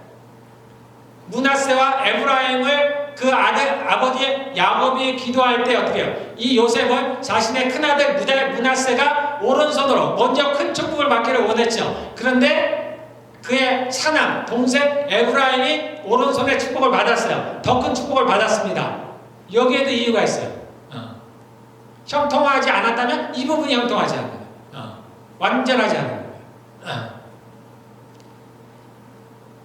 므낫세와 에브라임을 그 아버지 야곱이 기도할 때 어떻게 해요? 이 요셉은 자신의 큰아들 므낫세가 오른손으로 먼저 큰 축복을 받기를 원했죠. 그런데 그의 차남 동생 에브라임이 오른손에 축복을 받았어요. 더 큰 축복을 받았습니다. 여기에도 이유가 있어요. 형통하지 않았다면 이 부분이 형통하지 않아요. 완전하지 않아요.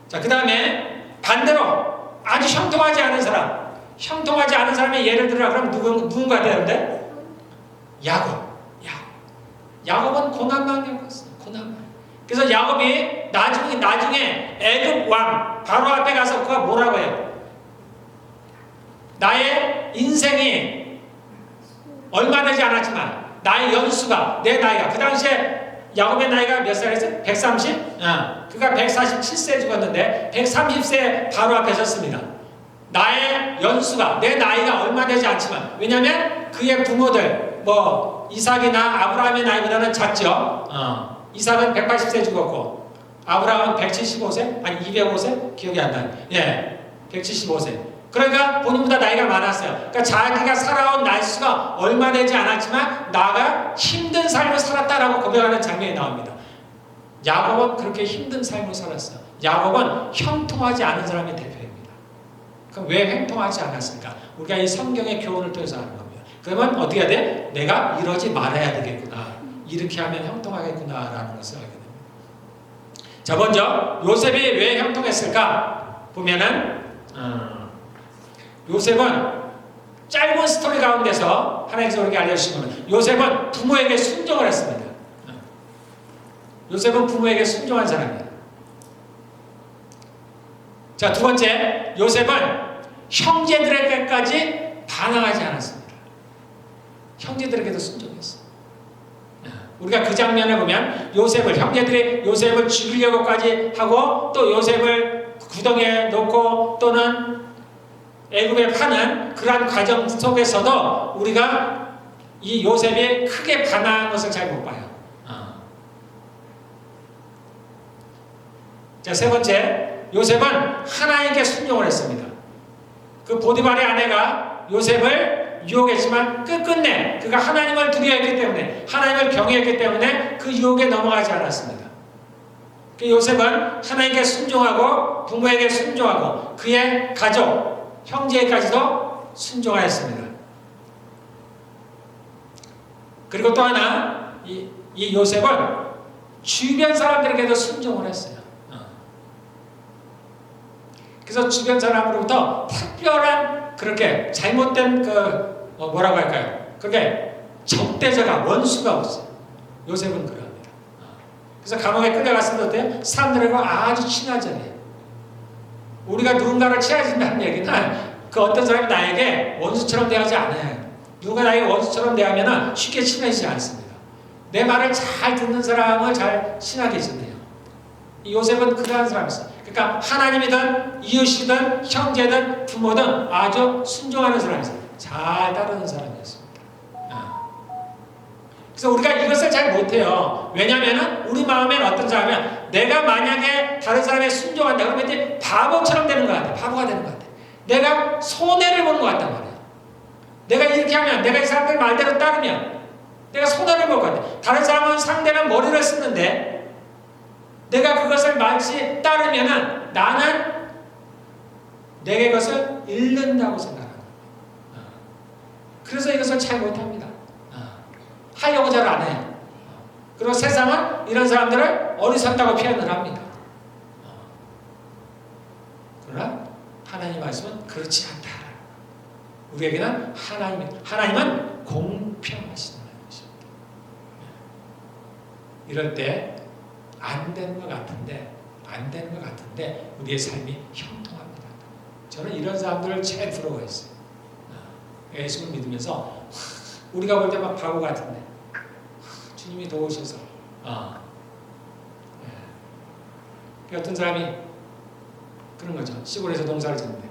자, 그 다음에 반대로 아주 형통하지 않은 사람, 형통하지 않은 사람의 예를 들어라 그러면 누군가 되는데 야곱은 고난만 겪었어요. 고난만. 그래서 야곱이 나중에 애굽 왕 바로 앞에 가서 그가 뭐라고 해요? 나의 인생이 얼마 되지 않았지만 나의 연수가 내 나이가 그 당시에 야곱의 나이가 몇 살이었어요? 130? 그가 147세에 죽었는데 130세 바로 앞에 섰습니다. 나의 연수가 내 나이가 얼마 되지 않지만 왜냐하면 그의 부모들 이삭이나 아브라함의 나이보다는 작죠. 이삭은 180세 죽었고 아브라함은 175세? 아니 205세? 기억이 안 나요. 175세. 그러니까 본인보다 나이가 많았어요. 그러니까 자기가 살아온 날수가 얼마 되지 않았지만 나가 힘든 삶을 살았다라고 고백하는 장면이 나옵니다. 야곱은 그렇게 힘든 삶을 살았어요. 야곱은 형통하지 않은 사람의 대표입니다. 그럼 왜 형통하지 않았을까? 우리가 이 성경의 교훈을 통해서 하는 겁니다. 그러면 어떻게 해야 돼? 내가 이러지 말아야 되겠구나. 이렇게 하면 형통하겠구나라는 것을 알게 됩니다. 자, 먼저 요셉이 왜 형통했을까? 보면은 요셉은 짧은 스토리 가운데서 하나님께서 우리에게 알려주신 것은 요셉은 부모에게 순종을 했습니다. 요셉은 부모에게 순종한 사람이에요. 자, 두 번째, 요셉은 형제들에게까지 반항하지 않았습니다. 형제들에게도 순종했어요. 우리가 그 장면을 보면 형제들이 요셉을 죽이려고까지 하고 또 요셉을 구덩이에 놓고 또는 애굽에 파는 그러한 과정 속에서도 우리가 이 요셉이 크게 반항한 것을 잘 못 봐요. 자, 세 번째, 요셉은 하나님께 순종을 했습니다. 그 보디발의 아내가 요셉을 유혹했지만 끝끝내 그가 하나님을 두려워했기 때문에 하나님을 경외했기 때문에 그 유혹에 넘어가지 않았습니다. 그 요셉은 하나님께 순종하고 부모에게 순종하고 그의 가족 형제까지도 순종하였습니다. 그리고 또 하나 이 요셉은 주변 사람들에게도 순종을 했어요. 그래서 주변 사람으로부터 특별한 그렇게 잘못된 뭐라고 할까요? 그게 적대자가 원수가 없어요. 요셉은 그럽니다. 그래서 감옥에 끌려갔을 때 어때요? 사람들하고 아주 친화적이에요. 우리가 누군가를 친해진다는 얘기는 그 어떤 사람이 나에게 원수처럼 대하지 않아요. 누가 나에게 원수처럼 대하면 쉽게 친해지지 않습니다. 내 말을 잘 듣는 사람을 잘 친하게 지내요. 요셉은 그러한 사람이었어요. 그러니까 하나님이든 이웃이든 형제든 부모든 아주 순종하는 사람이었어요. 잘 따르는 사람이었습니다. 그래서 우리가 이것을 잘 못해요. 왜냐하면 우리 마음에는 어떤 사람이면 내가 만약에 다른 사람에 순종한다 그러면 이제 바보처럼 되는 것 같아. 바보가 되는 것 같아. 내가 손해를 보는 것 같단 말이야. 내가 이렇게 하면, 내가 이 사람들 말대로 따르면 내가 손해를 볼 것 같아. 다른 사람은 상대는 머리를 쓰는데 내가 그것을 마치 따르면 나는 내게 그것을 잃는다고 생각합니다. 그래서 이것을 잘 못합니다. 하려고 잘 안 해요. 그리고 세상은 이런 사람들을 어리석다고 표현을 합니다. 그러나 하나님 말씀은 그렇지 않다. 우리에게는 하나님은 공평하신 하나님이십니다. 이럴 때 안 되는 것 같은데 우리의 삶이 형통합니다. 저는 이런 사람들을 제일 부러워했어요. 예수를 믿으면서 우리가 볼 때 막 바보 같은데 주님이 도우셔서 어떤 사람이 그런 거죠. 시골에서 농사를 짓는데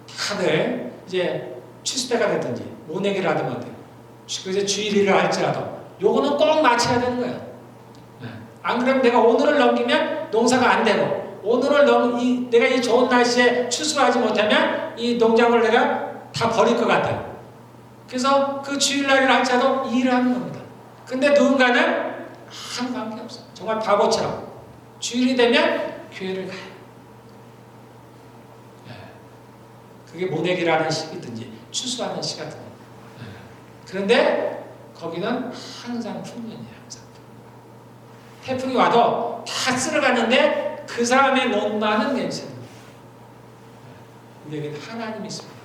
다들 이제 추수때가 됐든지 모내기를 하든 어때요. 그래서 주일일을 할지라도 요거는 꼭 맞춰야 되는 거예요. 안 그러면 내가 오늘을 넘기면 농사가 안 되고 내가 이 좋은 날씨에 추수하지 못하면 이 농작물을 내가 다 버릴 것 같아요. 그래서 그 주일날을 할지라도 일을 하는 겁니다. 근데 누군가는 아무 관계 없어요. 정말 바보처럼 주일이 되면 교회를 가요. 그게 모내기를 하는 시기든지 추수하는 시간든지. 그런데 거기는 항상 풍년이에요. 항상. 태풍이 와도 다 쓸어갔는데 그 사람의 논만은 괜찮아요. 우리에게는 하나님이 있습니다.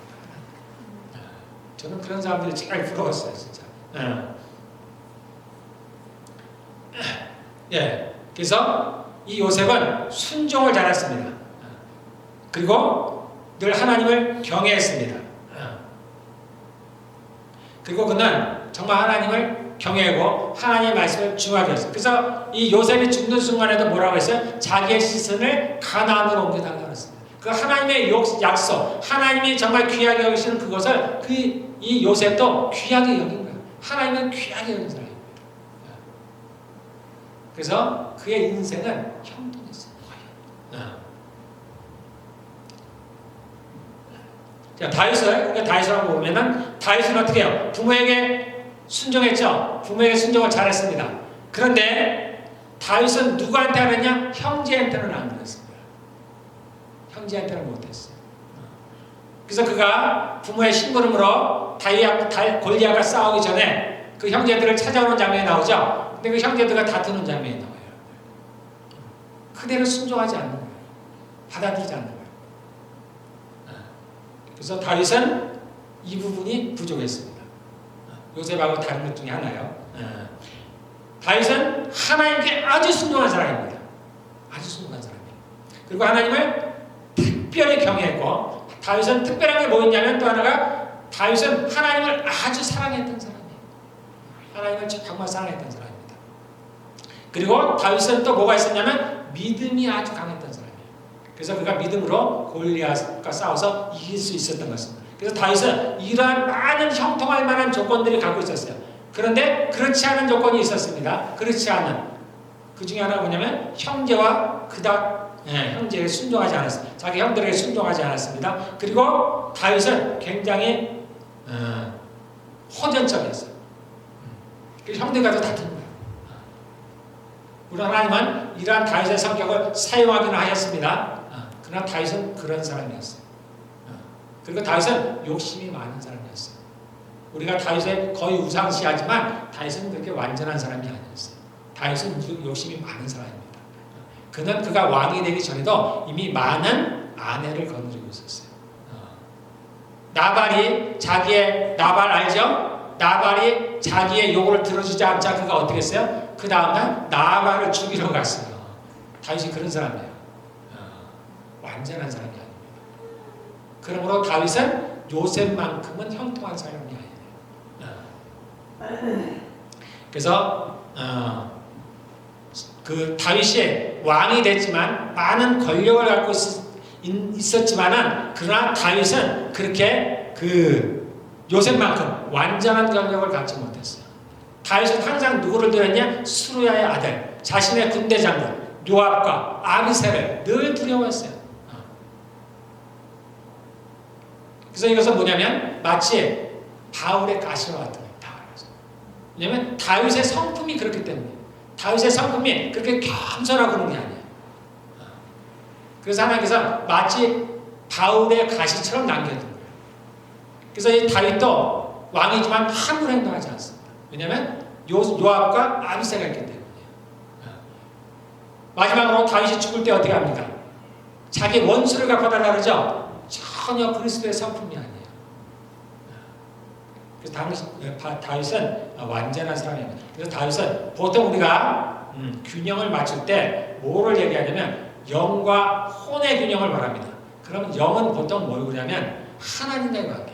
저는 그런 사람들이 제일 부러웠어요, 진짜. 그래서 이 요셉은 순종을 잘했습니다. 그리고 늘 하나님을 경외했습니다. 그리고 그는 정말 하나님을 경외하고 하나님의 말씀을 중요하게 했어요. 그래서 이 요셉이 죽는 순간에도 뭐라고 했어요? 자기의 시선을 가나안으로 옮겨달라고 했습니다. 그 하나님의 약속, 하나님이 정말 귀하게 여기시는 그것을 이 요셉도 귀하게 여긴 거예요. 하나님은 귀하게 여긴 사람입니다. 그래서 그의 인생은 형통했어요. 자, 다윗을 한번 보면은 다윗은 어떻게 해요? 부모에게 순종했죠. 부모에게 순종을 잘했습니다. 그런데 다윗은 누구한테 하느냐? 형제한테는 안 그랬습니다. 형제한테는 못했어요. 그래서 그가 부모의 심부름으로 골리앗과 싸우기 전에 그 형제들을 찾아오는 장면이 나오죠. 근데 그 형제들과 다투는 장면이 나와요. 그대로 순종하지 않는 거예요. 받아들이지 않는 거예요. 그래서 다윗은 이 부분이 부족했습니다. 요셉하고 다른 것 중에 하나요. 다윗은 하나님께 아주 순종한 사람입니다. 아주 순종한 사람이에요. 그리고 하나님을 특별히 경외했고, 다윗은 특별한 게 뭐였냐면 또 하나가 다윗은 하나님을 아주 사랑했던 사람이에요. 하나님을 정말 사랑했던 사람입니다. 그리고 다윗은 또 뭐가 있었냐면 믿음이 아주 강했던 사람이에요. 그래서 그가 믿음으로 골리앗과 싸워서 이길 수 있었던 것입니다. 그래서 다윗은 이러한 많은 형통할 만한 조건들이 갖고 있었어요. 그런데 그렇지 않은 조건이 있었습니다. 그렇지 않은 그 중에 하나가 뭐냐면 형제와 형제에게 순종하지 않았어요. 자기 형들에게 순종하지 않았습니다. 그리고 다윗은 굉장히 호전적이었어요. 그래서 형들과도 다툰 거예요. 우리 하나님은 이러한 다윗의 성격을 사용하기는 하였습니다. 그러나 다윗은 그런 사람이었어요. 그리고 다윗은 욕심이 많은 사람이었어요. 우리가 다윗을 거의 우상시하지만 다윗은 그렇게 완전한 사람이 아니었어요. 다윗은 욕심이 많은 사람입니다. 그가 왕이 되기 전에도 이미 많은 아내를 거느리고 있었어요. 나발 알죠? 나발이 자기의 요구를 들어주지 않자 그가 어떻게 했어요? 그 다음날 나발을 죽이러 갔어요. 다윗이 그런 사람이에요. 완전한 사람이 아닙니다. 그러므로 다윗은 요셉만큼은 형통한 사람이 아니에요. 그래서 그 다윗이 왕이 됐지만 많은 권력을 갖고 있었지만은 그러나 다윗은 그렇게 그 요셉만큼 완전한 권력을 갖지 못했어요. 다윗은 항상 누구를 두려웠냐? 수루야의 아들, 자신의 군대 장군 요압과 아비새를 늘 두려워했어요. 그래서 이것은 뭐냐면 마치 바울의 가시와 같은 거예요. 왜냐하면 다윗의 성품이 그렇기 때문에 다윗의 성품이 그렇게 겸손하고 그런 게 아니에요. 그래서 하나님께서 마치 바울의 가시처럼 남겨둔 거예요. 그래서 이 다윗도 왕이지만 함부로 행동하지 않습니다. 왜냐하면 요압과 아비새가 있기 때문이에요. 마지막으로 다윗이 죽을 때 어떻게 합니까? 자기 원수를 갚아달라 그러죠? 전혀 그리스도의 성품이 아니에요. 그래서 다윗은 완전한 사람입니다. 그래서 다윗은 보통 우리가 균형을 맞출 때 뭐를 얘기하냐면 영과 혼의 균형을 말합니다. 그러면 영은 보통 뭘 그러냐면 하나님과의 관계,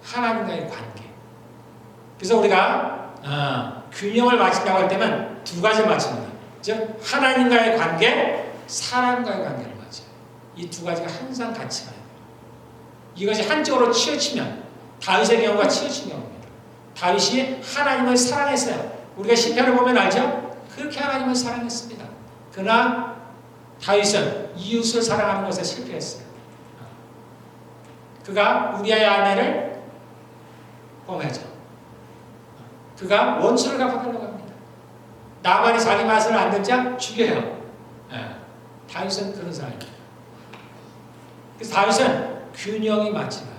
하나님과의 관계. 그래서 우리가 균형을 맞춘다고 할 때는 두 가지를 맞춥니다. 즉 하나님과의 관계, 사람과의 관계를 맞춰요. 이 두 가지가 항상 같이 가요. 이것이 한쪽으로 치우치면 다윗의 경우가 치우친 경우입니다. 다윗이 하나님을 사랑했어요. 우리가 시편을 보면 알죠? 그렇게 하나님을 사랑했습니다. 그러나 다윗은 이웃을 사랑하는 것에 실패했어요. 그가 우리아의 아내를 범하죠. 그가 원수를 갚아달라고 합니다. 나발이 자기 맛을 안 듣자 죽여요. 다윗은 그런 사람입니다. 그래서 다윗은 균형이 맞지 않아요.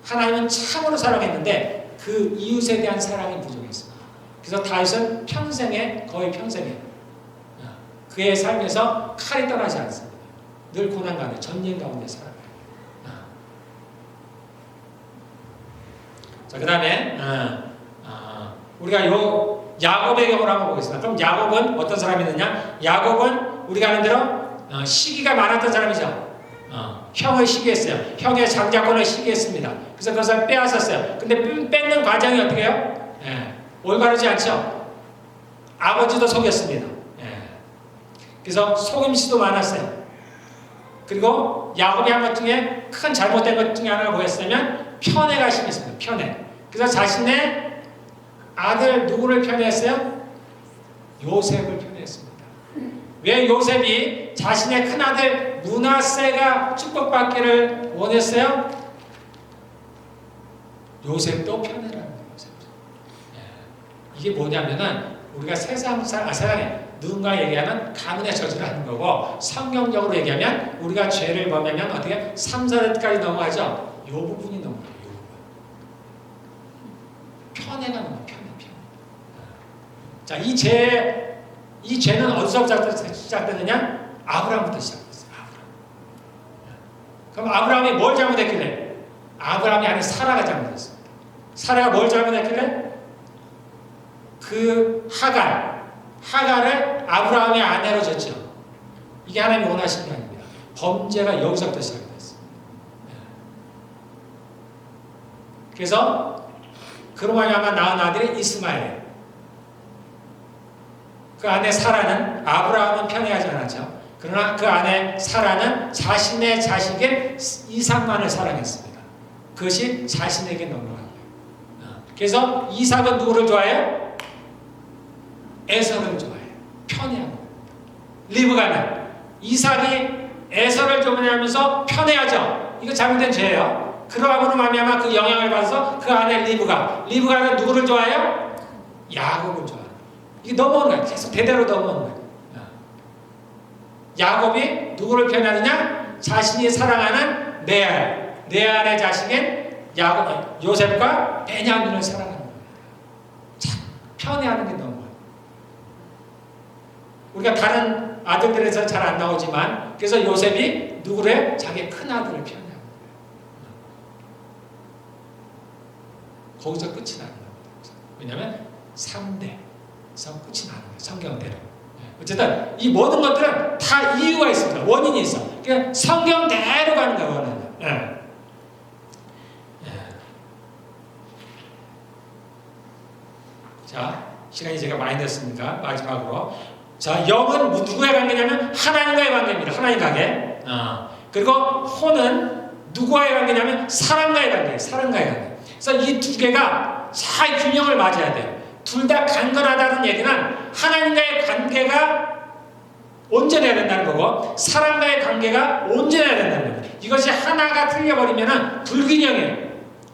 하나님은 참으로 사랑했는데 그 이웃에 대한 사랑이 부족했습니다. 그래서 다윗은 거의 평생에 그의 삶에서 칼이 떠나지 않습니다. 늘 고난 가운데, 전쟁 가운데 살아가요. 자, 그 다음에 우리가 야곱의 경우를 한번 보겠습니다. 그럼 야곱은 어떤 사람이었느냐? 야곱은 우리가 아는 대로 시기가 많았던 사람이죠. 형을 시기했어요. 형의 장자권을 시기했습니다. 그래서 그것을 빼앗았어요. 근데 뺏는 과정이 어떻게 해요? 올바르지 않죠? 아버지도 속였습니다. 그래서 속임수도 많았어요. 그리고 야곱이 한 것 중에 큰 잘못된 것 중에 하나가 뭐였냐면 편애가 심했습니다. 편애. 그래서 자신의 아들 누구를 편애했어요? 요셉을 편애했습니다. 왜 요셉이 자신의 큰아들 므낫세가 축복받기를 원했어요? 요셉도 편애를 합니다. 이게 뭐냐면은 우리가 세상에 누군가 얘기하면 가문의 저주를 하는 거고 성경적으로 얘기하면 우리가 죄를 범하면 어떻게 3, 4대까지 넘어가죠? 이 부분이 넘어가요. 이 부분. 편애가 넘어가요. 편애. 자, 이 죄는 어디서부터 시작되느냐? 아브라함부터 시작됐어요. 그럼 아브라함이 뭘 잘못했길래? 아브라함이 아닌 사라가 잘못했습니다. 사라가 뭘 잘못했길래? 그 하갈을 아브라함의 아내로 줬죠. 이게 하나님이 원하시는 게 아닙니다. 범죄가 여기서부터 시작됐어요. 그래서 그로 말미암아 낳은 아들이 이스마엘. 그 아내 사라는 아브라함은 편애하지 않았죠. 그러나 그 아내 사라는 자신의 자식의 이삭만을 사랑했습니다. 그것이 자신에게 넘어간 거예요. 그래서 이삭은 누구를 좋아해요? 에서를 좋아해요. 편애하고. 리브가는 이삭이 에서를 좋아하면서 편애하죠. 이거 잘못된 죄예요. 그러함으로 말미암아 그 영향을 받아서 그 아내 리브가는 누구를 좋아해요? 야곱을 좋아해요. 이게 넘어오는 거예요. 계속 대대로 넘어오는 거예요. 야곱이 누구를 편애하느냐? 자신이 사랑하는 레알의 자식인 요셉과 베냐민을 사랑하는 거예요. 자, 편애하는 게 너무 많아요. 우리가 다른 아들들에서 잘 안 나오지만 그래서 요셉이 누구래? 자기 큰 아들을 편애하는 거예요. 거기서 끝이 나는 겁니다. 왜냐하면 3대에서 끝이 나는 거예요. 성경대로. 어쨌든 이 모든 것들은 다 이유가 있습니다. 원인이 있어. 그러니까 성경대로 가는 거예요. 원인은. 자, 시간이 제가 많이 됐으니까 마지막으로 자, 영은 누구의 관계냐면 하나님과의 관계입니다. 하나님 관계. 그리고 혼은 누구와의 관계냐면 사람과의 관계예요. 사람과의 관계. 그래서 이 두 개가 잘 균형을 맞아야 돼요. 둘 다 강건하다는 얘기는 하나님과의 관계가 온전해야 된다는 거고 사람과의 관계가 온전해야 된다는 겁니다. 이것이 하나가 틀려버리면 불균형이에요.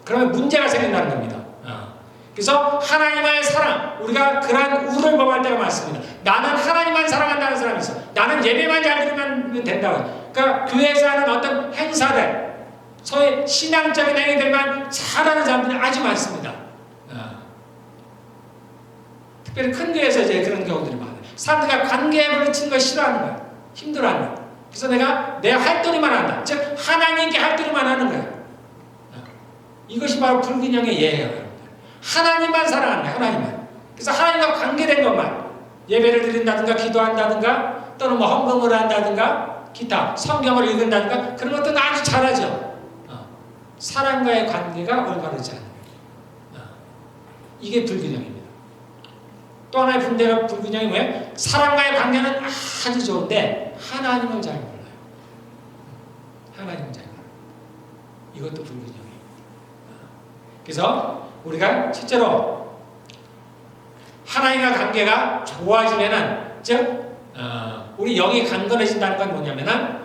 그러면 문제가 생긴다는 겁니다. 그래서 하나님과의 사랑, 우리가 그러한 우를 범할 때가 많습니다. 나는 하나님만 사랑한다는 사람이 있어. 나는 예배만 잘 드리면 된다고. 그러니까 교회에서 하는 어떤 행사들, 소위 신앙적인 행위들만 잘하는 사람들이 아주 많습니다. 특별히 큰 교회에서 이제 그런 경우들이 많아요. 사람들과 관계에 부딪히는 걸 싫어하는 거야. 힘들어하는 거야. 그래서 내가 내 할도리만 한다. 즉 하나님께 할도리만 하는 거야. 이것이 바로 불균형의 예예요. 하나님만 사랑하는 거야. 하나님만. 그래서 하나님과 관계된 것만 예배를 드린다든가 기도한다든가 또는 뭐 헌금을 한다든가 기타 성경을 읽는다든가 그런 것들은 아주 잘하죠. 사람과의 관계가 올바르지 않아요. 이게 불균형입니다. 또 하나의 불균형이 뭐예요? 사람과의 관계는 아주 좋은데 하나님을 잘 몰라요. 하나님을 잘 몰라요. 이것도 불균형이에요. 그래서 우리가 실제로 하나님과 관계가 좋아지면은 즉 우리 영이 강건해진다는 건 뭐냐면은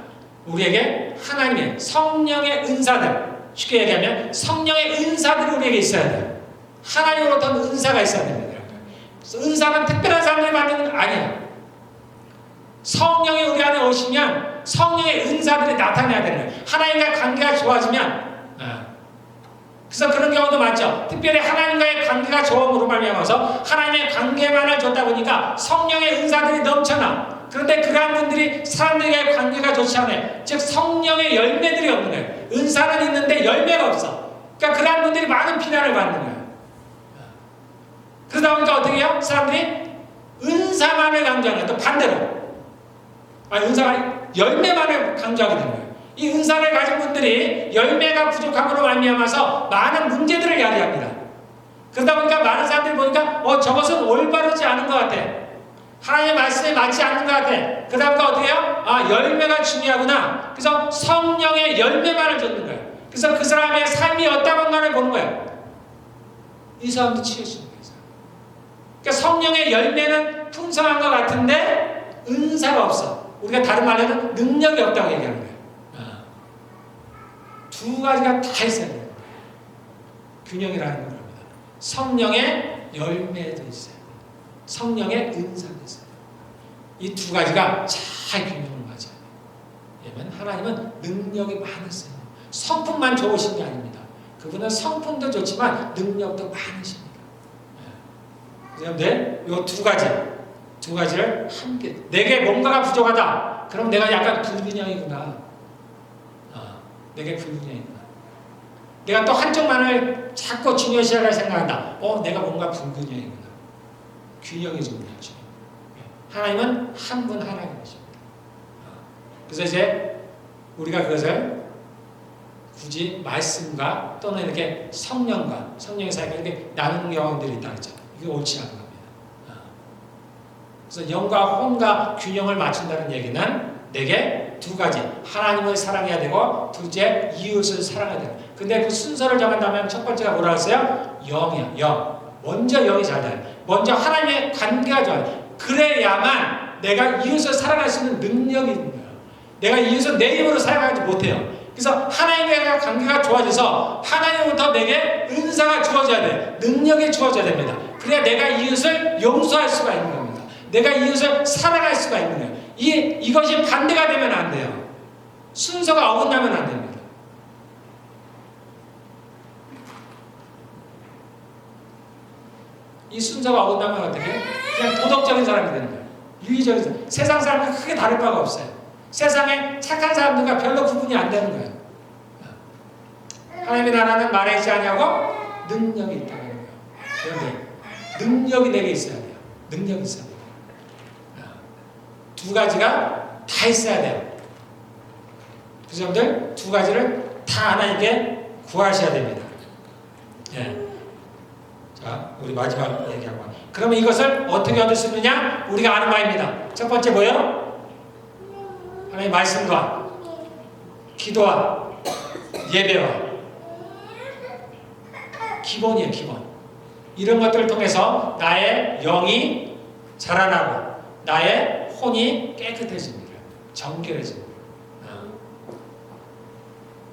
우리에게 하나님의 성령의 은사들 쉽게 얘기하면 성령의 은사들이 우리에게 있어야 돼요. 하나님으로부터 은사가 있어야 됩니다. 은사는 특별한 사람들이 받는 건 아니에요. 성령이 우리 안에 오시면 성령의 은사들이 나타나야 되는 거예요. 하나님과 관계가 좋아지면 그래서 그런 경우도 많죠. 특별히 하나님과의 관계가 좋음으로 말미암아서 하나님의 관계만을 줬다 보니까 성령의 은사들이 넘쳐나. 그런데 그러한 분들이 사람들과의 관계가 좋지 않아요. 즉 성령의 열매들이 없는 거예요. 은사는 있는데 열매가 없어. 그러니까 그러한 분들이 많은 비난을 받는 거예요. 그러다 보니까 어떻게 해요? 사람들이 은사만을 강조하는 거예요. 또 반대로 은사만 열매만을 강조하게 되는 거예요. 이 은사를 가진 분들이 열매가 부족함으로 말미암아서 많은 문제들을 야기합니다. 그러다 보니까 많은 사람들이 보니까 저것은 올바르지 않은 것 같아. 하나님의 말씀에 맞지 않는 것 같아. 그러다 보니까 어떻게 해요? 열매가 중요하구나. 그래서 성령의 열매만을 줬는 거예요. 그래서 그 사람의 삶이 어떤 것만을 보는 거예요. 이 사람도 치유시는 거예요. 그러니까 성령의 열매는 풍성한 것 같은데 은사가 없어. 우리가 다른 말로는 능력이 없다고 얘기하는 거예요. 두 가지가 다 있어야 돼요. 균형이라는 걸 합니다. 성령의 열매도 있어요. 성령의 은사도 있어요. 이 두 가지가 잘 균형을 맞아요. 왜냐하면 하나님은 능력이 많으세요. 성품만 좋으신 게 아닙니다. 그분은 성품도 좋지만 능력도 많으십니다. 그런데 이 두 가지를 함께 내게 뭔가가 부족하다. 그럼 내가 약간 불균형이구나. 내게 불균형이구나. 내가 또 한쪽만을 자꾸 중요시하게 생각한다. 내가 뭔가 불균형이구나. 균형이 중요하죠. 하나님은 한 분 하나님이십니다. 그래서 이제 우리가 그것을 굳이 말씀과 또는 이렇게 성령과 성령의 사이가 이렇게 나누는 경험들이 있다 그랬잖아요. 이게 옳지 않은 겁니다. 그래서 영과 혼과 균형을 맞춘다는 얘기는 내게 두 가지 하나님을 사랑해야 되고 둘째 이웃을 사랑해야 되고 근데 그 순서를 정한다면 첫 번째가 뭐라 했어요? 영이야. 영. 먼저 영이 잘 돼요. 먼저 하나님의 관계가 좋아요. 그래야만 내가 이웃을 사랑할 수 있는 능력이 있는 거예요. 내가 이웃을 내 힘으로 사랑하지 못해요. 그래서 하나님과 관계가 좋아져서 하나님부터 내게 은사가 주어져야 돼. 능력이 주어져야 됩니다. 그래야 내가 이웃을 용서할 수가 있는 겁니다. 내가 이웃을 사랑할 수가 있는 거예요. 이것이 반대가 되면 안 돼요. 순서가 어긋나면 안 됩니다. 이 순서가 어긋나면 어떻게 해요? 그냥 도덕적인 사람이 되는 거예요. 윤리적인 사람. 세상 사람과 크게 다를 바가 없어요. 세상에 착한 사람들과 별로 구분이 안 되는 거예요. 하나님의 나라는 말에 있지 않냐고? 능력이 있다는 거예요. 그런데 능력이 내게 있어야 돼요. 능력이 있어야 돼요. 두 가지가 다 있어야 돼요. 그 점들 두 가지를 다 하나님께 구하셔야 됩니다. 예. 자, 우리 마지막 얘기하고. 그러면 이것을 어떻게 얻을 수 있느냐? 우리가 아는 바입니다. 첫 번째 뭐예요? 하나님의 말씀과 기도와 예배와 기본이에요, 기본. 이런 것들을 통해서 나의 영이 자라나고 나의 혼이 깨끗해집니다. 정결해집니다.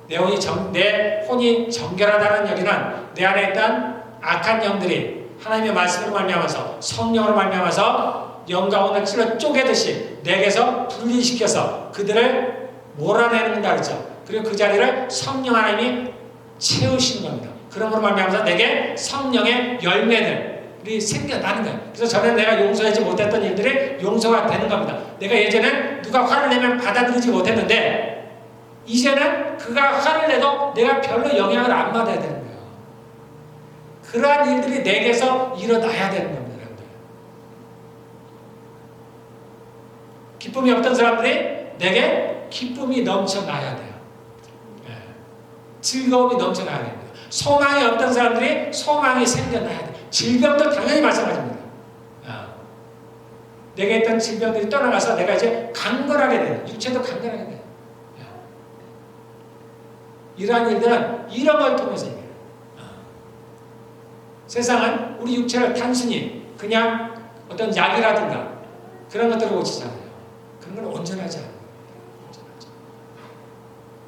내 혼이 정결하다는 얘기는 내 안에 있던 악한 영들이 하나님의 말씀으로 말미암아서 성령으로 말미암아서 영과 혼을 찔러 쪼개듯이 내게서 분리시켜서 그들을 몰아내는다 그랬죠. 그리고 그 자리를 성령 하나님이 채우시는 겁니다. 그러므로 말미암아서 내게 성령의 열매들이 생겨나는 거예요. 그래서 전에 내가 용서하지 못했던 일들이 용서가 되는 겁니다. 내가 예전에 누가 화를 내면 받아들이지 못했는데 이제는 그가 화를 내도 내가 별로 영향을 안 받아야 되는 거예요. 그러한 일들이 내게서 일어나야 되는 겁니다. 여러분들. 기쁨이 없던 사람들이 내게 기쁨이 넘쳐나야 돼요. 네. 즐거움이 넘쳐나야 됩니다. 소망이 없던 사람들이 소망이 생겨나야 돼요. 질병도 당연히 마찬가지입니다. 내게 있던 질병들이 떠나가서 내가 이제 강건하게 돼요. 육체도 강건하게 돼요. 이러한 일들은 이런 걸 통해서 얘기해요. 세상은 우리 육체를 단순히 그냥 어떤 약이라든가 그런 것들을 고치잖아요. 그런 건 온전하지 않아요.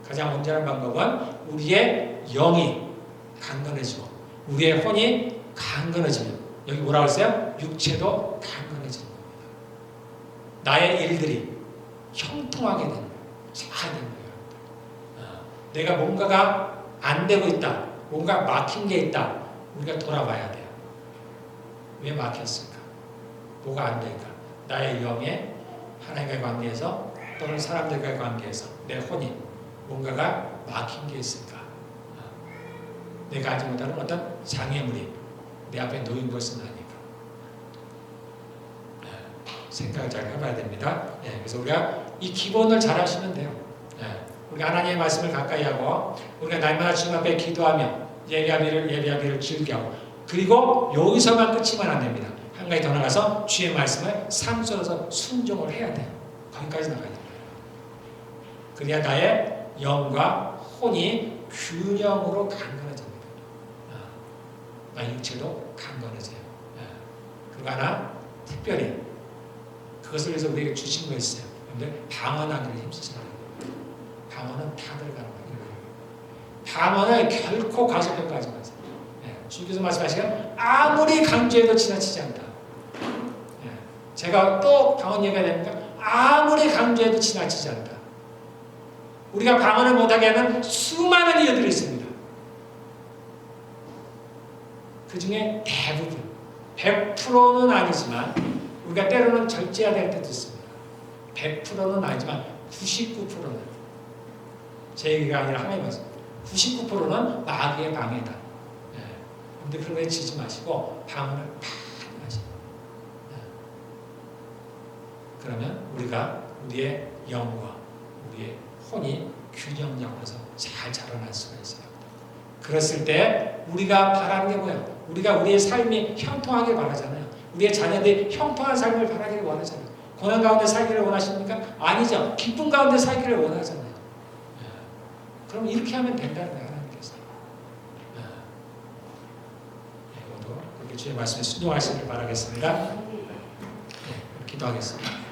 가장 온전한 방법은 우리의 영이 강건해지고 우리의 혼이 강건해지면 여기 뭐라고 했어요? 육체도 강건해지는 겁니다. 나의 일들이 형통하게 되는 거예요. 잘 되는 거예요. 내가 뭔가가 안 되고 있다. 뭔가 막힌 게 있다. 우리가 돌아봐야 돼요. 왜 막혔을까? 뭐가 안 되니까? 나의 영에 하나님과의 관계에서 또는 사람들과의 관계에서 내 혼이 뭔가가 막힌 게 있을까? 내가 알지 못하는 어떤 장애물이 내 앞에 놓인 것은 아닐까? 생각을 잘 해봐야 됩니다. 그래서 우리가 이 기본을 잘 하시면 돼요. 우리가 하나님의 말씀을 가까이 하고 우리가 날마다 주님 앞에 기도하며 예배하기를 즐겨하고 그리고 여기서만 끝이면 안 됩니다. 한 가지 더 나가서 주의 말씀을 삶속에서 순종을 해야 돼요. 거기까지 나가야 돼요. 그래야 나의 영과 혼이 균형으로 강건해집니다. 나의 육체도 강건해져요. 그리고 하나 특별히 그것을 위해서 우리에게 주신 거 있어요. 여러분들 방언하기를 힘쓰시라고. 방언은 다 들어가는 거예요. 방언을 결코 가속평가하지 마세요. 주께서 말씀하시기를 아무리 강조해도 지나치지 않다. 제가 또 방언 얘기가 됩니까? 아무리 강조해도 지나치지 않다. 우리가 방언을 못하게 하는 수많은 이유들이 있습니다. 그 중에 대부분 100%는 아니지만 우리가 때로는 절제해야 될 때도 있습니다. 100%는 아니지만 99%는 제 얘기가 아니라 하나님 말씀 99%는 마귀의 방해다. 근데 그런 거에 치지 마시고 방언을 많이 하시고 그러면 우리가 우리의 영과 우리의 혼이 균형 잡아서 잘 자라날 수가 있어요. 그랬을 때 우리가 바라는 게 뭐예요? 우리가 우리의 삶이 형통하길 바라잖아요. 우리의 자녀들이 형통한 삶을 바라기를 원하잖아요. 고난 가운데 살기를 원하십니까? 아니죠. 기쁨 가운데 살기를 원하잖아요. 그럼 이렇게 하면 된다는 거예요. 하나님께서. 모두 그렇게 주의 말씀에 순종하시길 바라겠습니다. 기도하겠습니다.